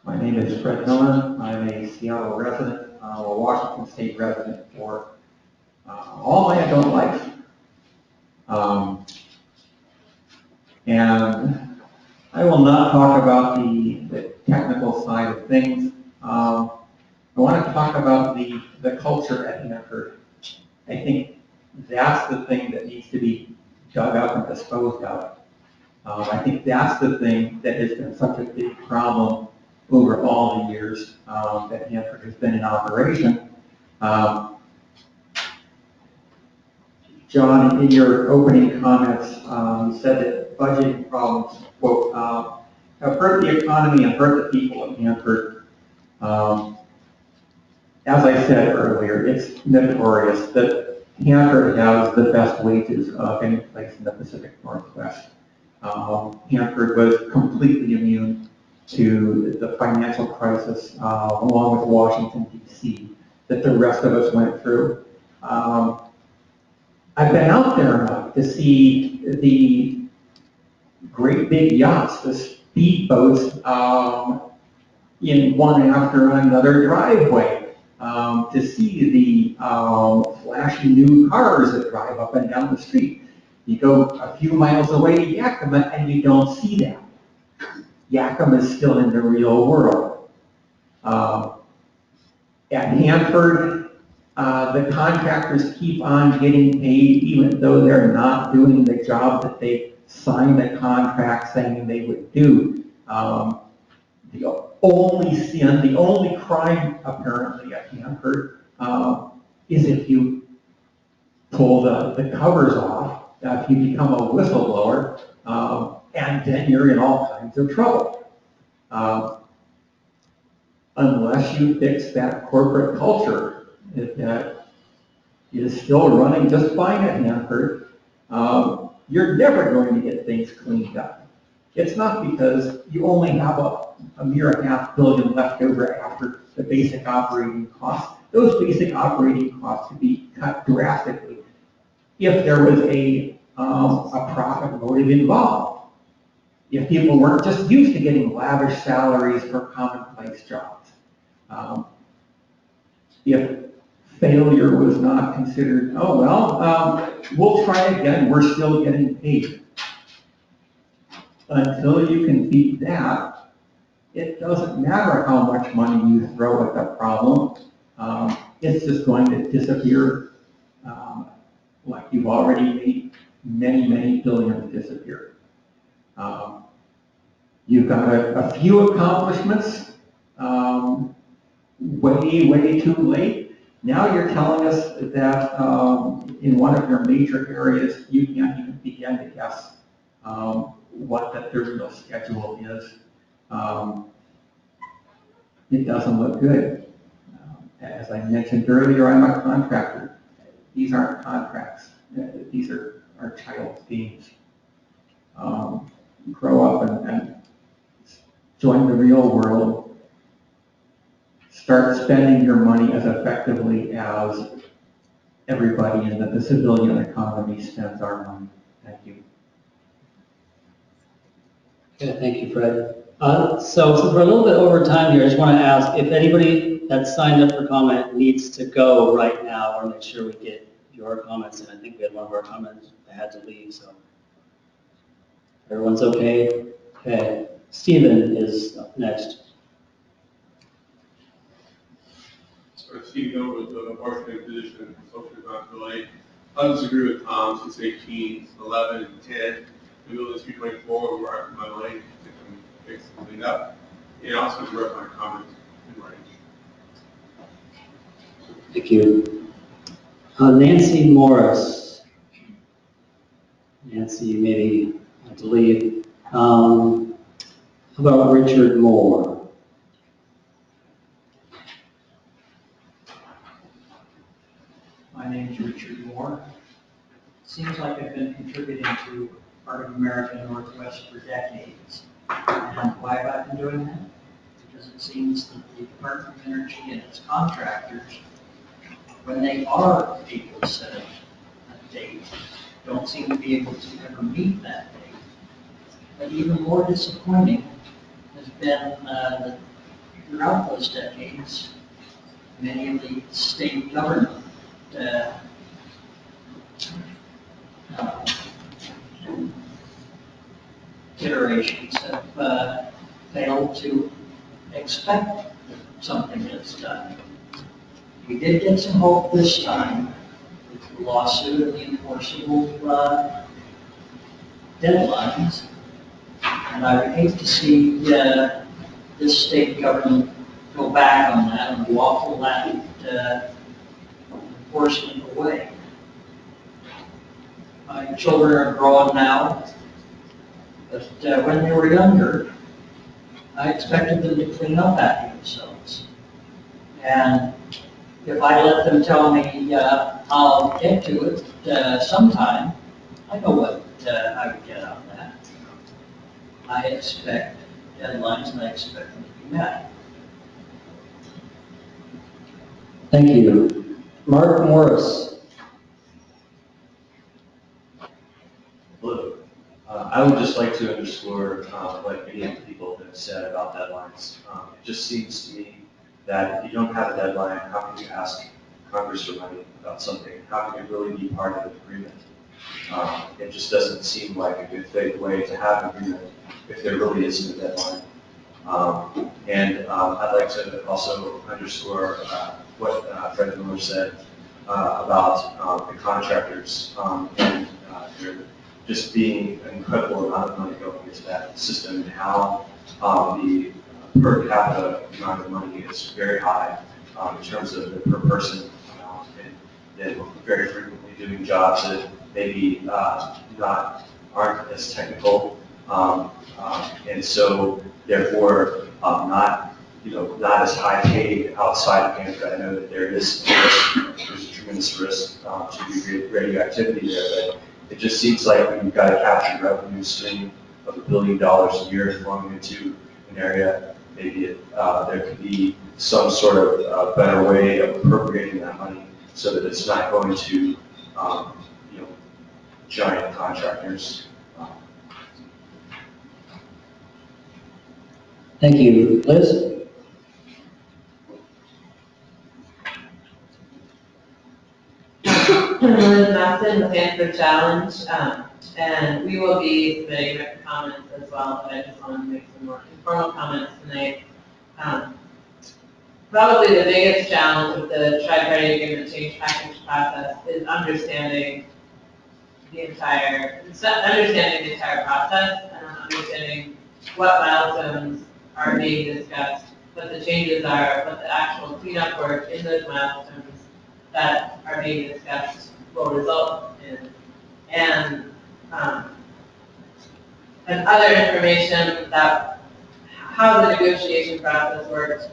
My name is Fred Miller. I'm a Seattle resident, a Washington State resident for all my adult life. And I will not talk about the technical side of things. I want to talk about the culture at Hanford. I think that's the thing that needs to be dug up and disposed of. I think that's the thing that has been such a big problem over all the years that Hanford has been in operation. John, in your opening comments, you said that budgeting problems, quote, have hurt the economy and hurt the people of Hanford. As I said earlier, it's notorious that Hanford has the best wages of any place in the Pacific Northwest. Hanford was completely immune to the financial crisis, along with Washington, D.C., that the rest of us went through. I've been out there enough to see the great big yachts, the speedboats, in one after another driveway, to see the flashy new cars that drive up and down the street. You go a few miles away to Yakima and you don't see that. Yakima is still in the real world. At Hanford, the contractors keep on getting paid even though they're not doing the job that they signed the contract saying they would do. The only sin, the only crime apparently at Hanford is if you pull the covers off, if you become a whistleblower, and then you're in all kinds of trouble. Unless you fix that corporate culture that is still running just fine at Hanford, you're never going to get things cleaned up. It's not because you only have a mere $500 million left over after the basic operating costs. Those basic operating costs could be cut drastically if there was a profit motive involved. If people weren't just used to getting lavish salaries for commonplace jobs. If failure was not considered, oh well, we'll try again, we're still getting paid. Until you can beat that, it doesn't matter how much money you throw at the problem, it's just going to disappear like you've already made many, many billions disappear. You've got a few accomplishments, way too late. Now you're telling us that in one of your major areas, you can't even begin to guess what the real schedule is. It doesn't look good. As I mentioned earlier, I'm a contractor. These aren't contracts. These are child's games. Grow up and join the real world. Start spending your money as effectively as everybody in the civilian economy spends our money. Thank you. Okay, thank you, Fred. So since we're a little bit over time here, I just want to ask if anybody that signed up for comment needs to go right now, I want to make sure we get your comments, and I think we had one of our comments that had to leave, so. Everyone's okay? Okay. Stephen is up next. Steve Miller with the Washington position in social responsibility. I disagree with Tom since 18, 11, and 10. We will this 324 where I put my money to fix and clean up. And also direct my comments in writing. Thank you. Nancy Morris. Nancy, you maybe have to leave. How about Richard Moore? My name's Richard Moore. Seems like I've been contributing to part of American Northwest for decades. And why have I been doing that? Because it seems that the Department of Energy and its contractors, when they are able to set a date, don't seem to be able to ever meet that date. But even more disappointing has been that throughout those decades, many of the state government iterations have failed to expect that something is done. We did get some hope this time with the lawsuit and the enforceable deadlines. And I would hate to see this state government go back on that and waffle that enforcement away. My children are grown now, but when they were younger, I expected them to clean up after themselves. And if I let them tell me I'll get to it sometime, I know what I would get out of that. I expect deadlines and I expect them to be met. Thank you. Mark Morris. Hello. I would just like to underscore what many of the people have said about deadlines. It just seems to me that if you don't have a deadline, how can you ask Congress for money about something? How can it really be part of an agreement? It just doesn't seem like a good faith way to have an agreement if there really isn't a deadline. I'd like to also underscore what Fred Miller said about the contractors and there just being an incredible amount of money going into that system and how the per capita amount of money is very high in terms of the per person amount, and then very frequently doing jobs that maybe aren't as technical And so therefore, not as high paid outside of Hanford. I know that there's a tremendous risk to radioactivity there, but it just seems like when you've got a captured revenue stream of $1 billion a year flowing into an area, maybe there could be some sort of better way of appropriating that money so that it's not going to giant contractors. Thank you. Liz? Liz Maston with Hanford Challenge, and we will be submitting written comments as well, but I just wanted to make some more informal comments tonight. Probably the biggest challenge with the tri-party agreement change package process is understanding the entire process and understanding what milestones are being discussed, what the changes are, what the actual cleanup work in those milestones that are being discussed will result in, and other information about how the negotiation process works.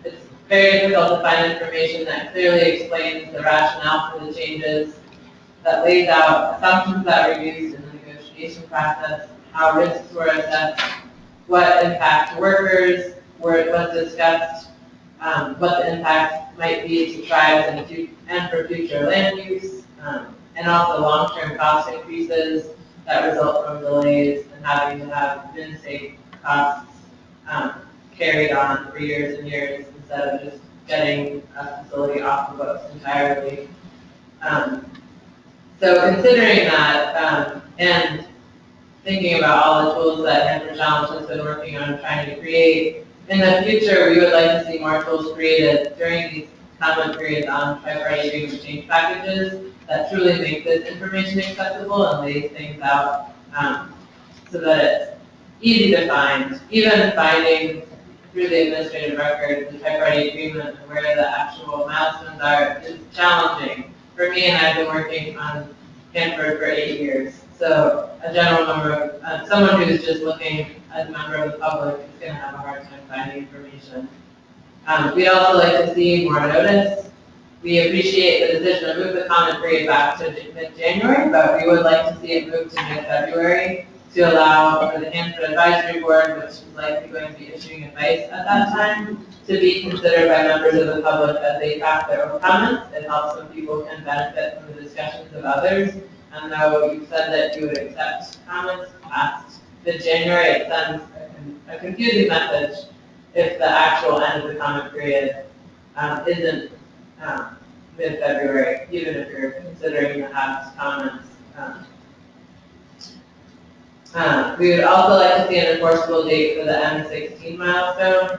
It's very difficult to find information that clearly explains the rationale for the changes, that lays out assumptions that were used in the negotiation process, how risks were assessed, what impact to workers was discussed, what the impact might be to tribes and for future land use, and also long-term cost increases that result from delays and having to have in-state costs carried on for years and years instead of just getting a facility off the books entirely. So considering that and thinking about all the tools that Hanford Challenge has been working on trying to create, in the future we would like to see more tools created during these comment periods on tri-party agreement change packages that truly make this information accessible and lays things out so that it's easy to find. Even finding through the administrative record the tri-party agreement and where the actual milestones are is challenging for me, and I've been working on Hanford for 8 years. So a general number of, someone who's just looking as a member of the public is going to have a hard time finding information. We'd also like to see more notice. We appreciate the decision to move the comment period back to mid-January, but we would like to see it move to mid-February to allow for the Hanford Advisory Board, which is likely going to be issuing advice at that time, to be considered by members of the public as they craft their own comments. It helps when people can benefit from the discussions of others. And though you said that you would accept comments past mid-January, it sends a confusing message if the actual end of the comment period isn't mid-February, even if you're considering to have comments. We would also like to see an enforceable date for the M16 milestone.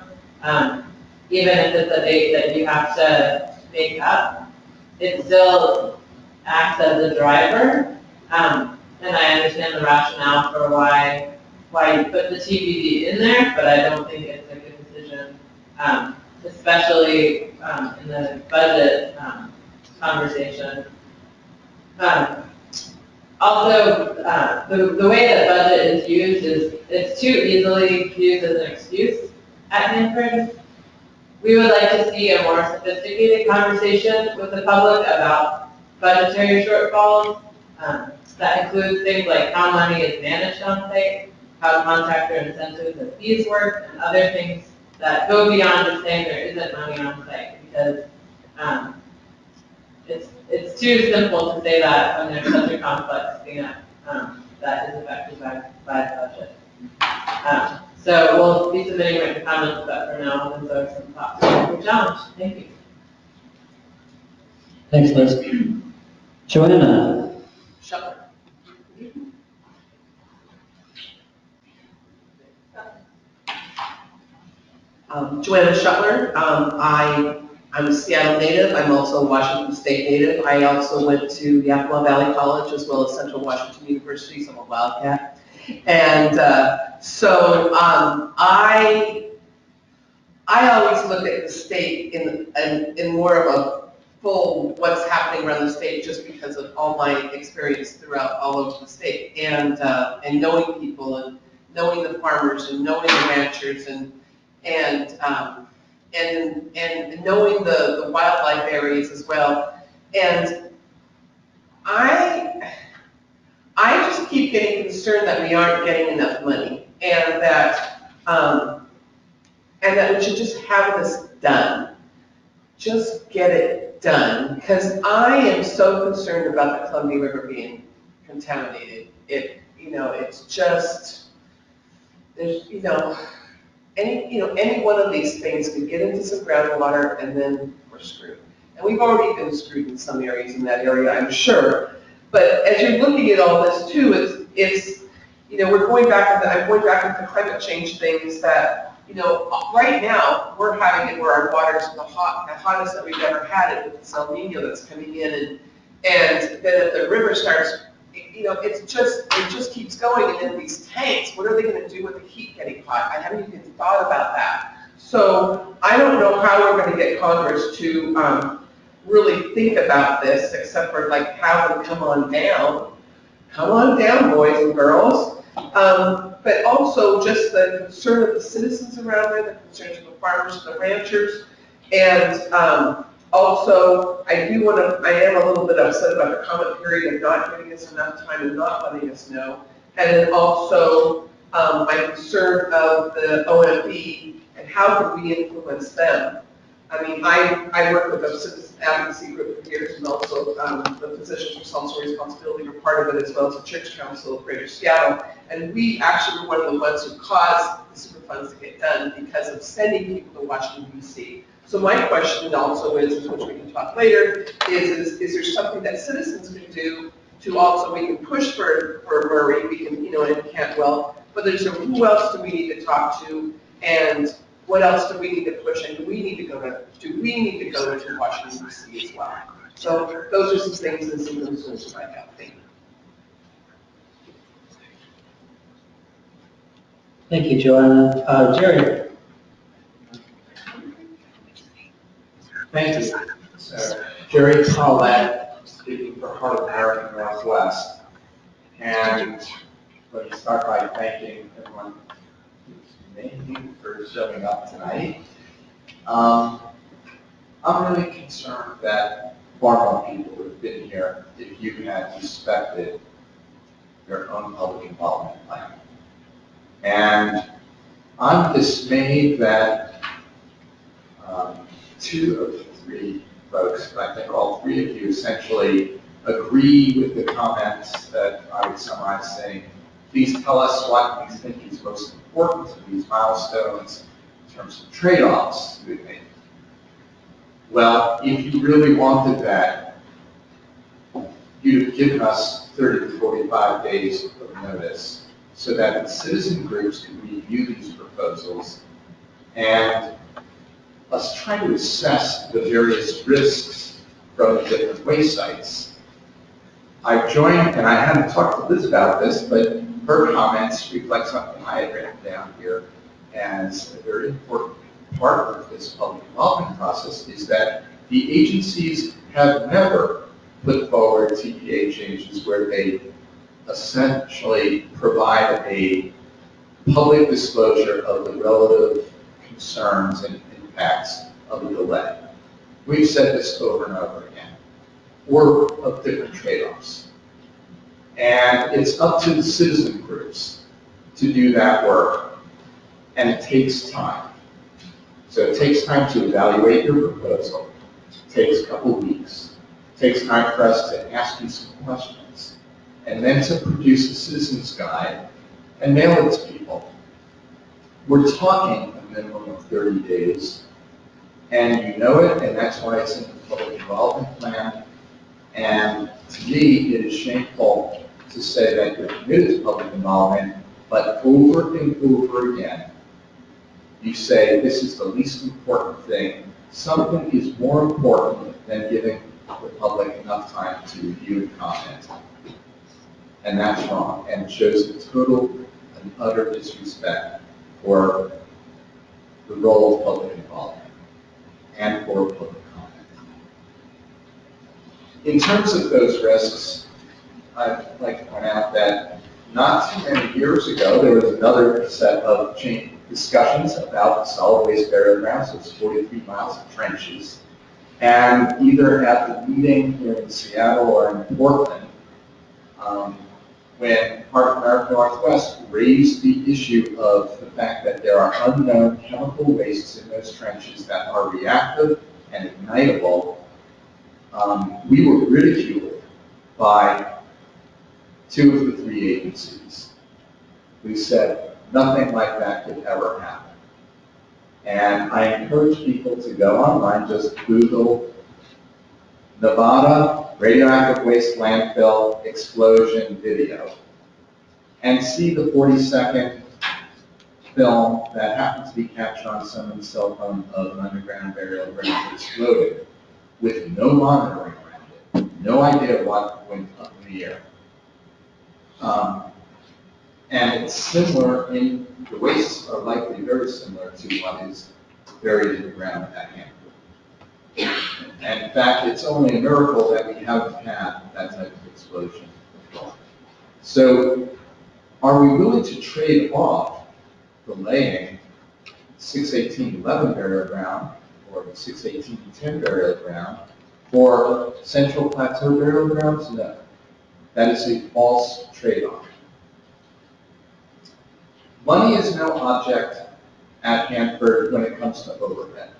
Even if it's a date that you have to make up, it still acts as a driver. And I understand the rationale for why you put the TBD in there, but I don't think it's a good decision, especially in the budget conversation. Also, the way that budget is used is it's too easily used as an excuse at Hanford. We would like to see a more sophisticated conversation with the public about budgetary shortfalls. That includes things like how money is managed on site, how contractor incentives and fees work, and other things that go beyond just saying there isn't money on site, because it's too simple to say that when there's such a complex cleanup that is affected by the budget. So we'll be submitting written comments, but for now, those are some thoughts on the challenge. Thank you. Thanks, Liz. Joanna? Shuttler. Joanna Shuttler. I'm a Seattle native. I'm also a Washington State native. I also went to Yakima Valley College as well as Central Washington University, so I'm a Wildcat. And I always look at the state in more of a full what's happening around the state just because of all my experience throughout all over the state, and knowing people and knowing the farmers and knowing the ranchers and knowing the wildlife areas as well. And I just keep getting concerned that we aren't getting enough money, and that we should just have this done. Just get it done, because I am so concerned about the Columbia River being contaminated. It's just, there's, any one of these things could get into some groundwater and then we're screwed. And we've already been screwed in some areas in that area, I'm sure. But as you're looking at all this too, we're going back I'm going back into climate change things that, right now, we're having it where our water's the hottest that we've ever had it with this El Nino that's coming in, and then if the river starts, it just keeps going, and then these tanks, what are they gonna do with the heat getting hot? I haven't even thought about that. So I don't know how we're gonna get Congress to really think about this, except for like have them come on down, boys and girls. But also just the concern of the citizens around there, the concerns of the farmers, the ranchers, and also I am a little bit upset about the comment period of not giving us enough time and not letting us know. And then also I'm concerned of the OMB and how can we influence them. I mean, I work with a citizen advocacy group for years, and also the Physicians for Social Responsibility were part of it, as well as the Church Council of Greater Seattle. And we actually were one of the ones who caused the Superfunds to get done because of sending people to Washington, D.C. So my question also is, which we can talk later, is there something that citizens can do to also, we can push for Murray, we can, and Cantwell, but who else do we need to talk to, and what else do we need to push, and do we need to go to Washington, D.C. as well? So those are some things and some concerns that I have. Thank you. Thank you, Joanna. Jerry? Thank you. Jerry Paulette, speaking for Heart of American Northwest. And let me start by thanking everyone who's named you for showing up tonight. I'm really concerned that far more people would have been here if you had respected your own public involvement plan. And I'm dismayed that 2 of the 3 folks, I think all 3 of you essentially agree with the comments that I would summarize saying, please tell us what you think is most important to these milestones in terms of trade-offs we make. Well, if you really wanted that, you'd have given us 30 to 45 days of notice so that the citizen groups could review these proposals and let's try to assess the various risks from the different waste sites. I've joined, and I haven't talked to Liz about this, but her comments reflect something I had written down here as a very important part of this public involvement process, is that the agencies have never put forward TPA changes where they essentially provide a public disclosure of the relative concerns and impacts of the delay. We've said this over and over again. Or of different trade-offs. And it's up to the citizen groups to do that work. And it takes time. So it takes time to evaluate your proposal. It takes a couple weeks. It takes time for us to ask you some questions. And then to produce a citizen's guide and mail it to people. We're talking a minimum of 30 days. And you know it, and that's why it's in the public involvement plan. And to me, it is shameful to say that you're committed to public involvement, but over and over again, you say this is the least important thing. Something is more important than giving the public enough time to review and comment. And that's wrong, and it shows a total and utter disrespect for the role of public involvement and for public comment. In terms of those risks, I'd like to point out that not too many years ago, there was another set of discussions about solid waste burial grounds, so it's 43 miles of trenches. And either at the meeting here in Seattle or in Portland, when Part of American Northwest raised the issue of the fact that there are unknown chemical wastes in those trenches that are reactive and ignitable, we were ridiculed by two of the three agencies who said nothing like that could ever happen. And I encourage people to go online, just Google Nevada radioactive waste landfill explosion video and see the 40-second film that happens to be captured on someone's cell phone of an underground burial ground exploded with no monitoring around it, no idea what went up in the air. And it's similar in, the wastes are likely very similar to what is buried in the ground at Hanford. And in fact, it's only a miracle that we haven't had that type of explosion before. So, are we willing to trade off the laying 61811 burial ground or the 61810 burial ground for Central Plateau burial grounds? No. That is a false trade-off. Money is no object at Hanford when it comes to overhead.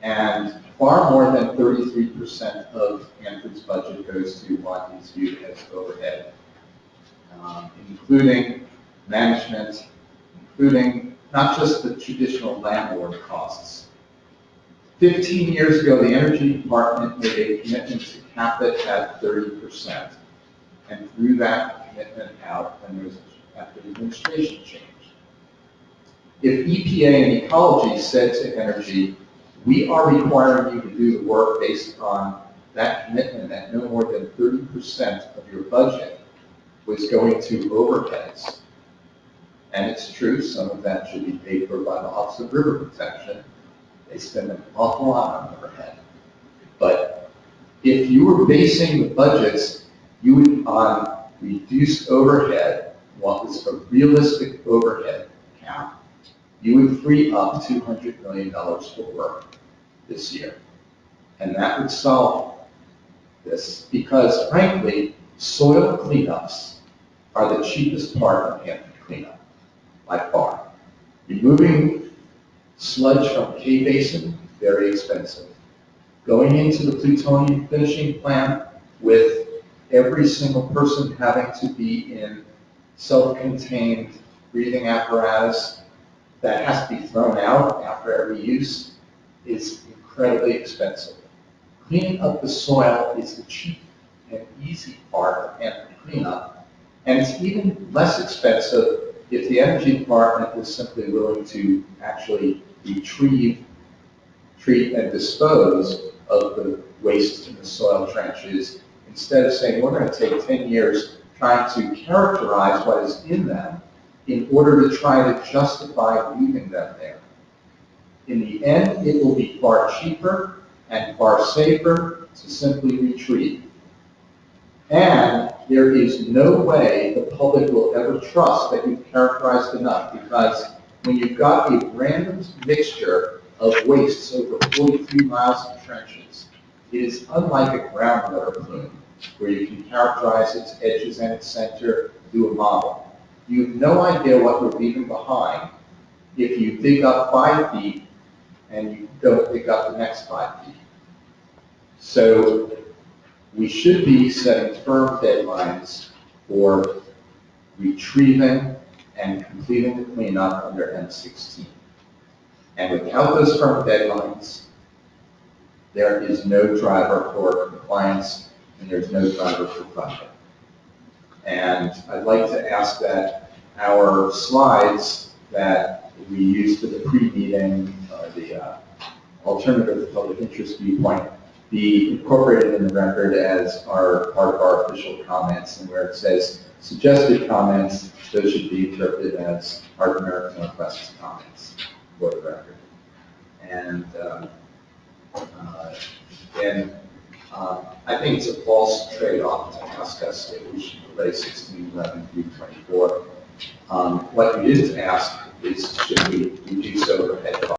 And far more than 33% of Hanford's budget goes to what is viewed as overhead, including management, including not just the traditional landlord costs. 15 years ago, the Energy Department made a commitment to cap it at 30%, and threw that commitment out when there was after the administration change. If EPA and Ecology said to Energy, we are requiring you to do the work based on that commitment that no more than 30% of your budget was going to overheads, and it's true, some of that should be paid for by the Office of River Protection. They spend an awful lot on overhead. But if you were basing the budgets you would on reduced overhead, what was a realistic overhead count, you would free up $200 million for work this year. And that would solve this because, frankly, soil cleanups are the cheapest part of Hanford cleanup, by far. Removing sludge from K Basin, very expensive. Going into the plutonium finishing plant with every single person having to be in self-contained breathing apparatus that has to be thrown out after every use is incredibly expensive. Cleaning up the soil is the cheap and easy part of Hanford cleanup, and it's even less expensive if the Energy Department was simply willing to actually retrieve, treat, and dispose of the waste in the soil trenches, instead of saying we're going to take 10 years trying to characterize what is in them in order to try to justify leaving them there. In the end, it will be far cheaper and far safer to simply retrieve. And there is no way the public will ever trust that you've characterized enough, because when you've got a random mixture of wastes over 43 miles of trenches, it is unlike a groundwater plume, where you can characterize its edges and its center, do a model. You have no idea what you're leaving behind if you dig up 5 feet and you don't dig up the next 5 feet. So we should be setting firm deadlines for retrieving and completing the cleanup under M16. And without those firm deadlines, there is no driver for compliance and there's no driver for funding. And I'd like to ask that our slides that we used for the pre-meeting, the alternative public interest viewpoint, be incorporated in the record as part of our official comments, and where it says suggested comments, those should be interpreted as part of American Northwest's comments for the record. And I think it's a false trade-off to ask us if we should delay 16, 11 through 24. What you didn't ask is should we do so at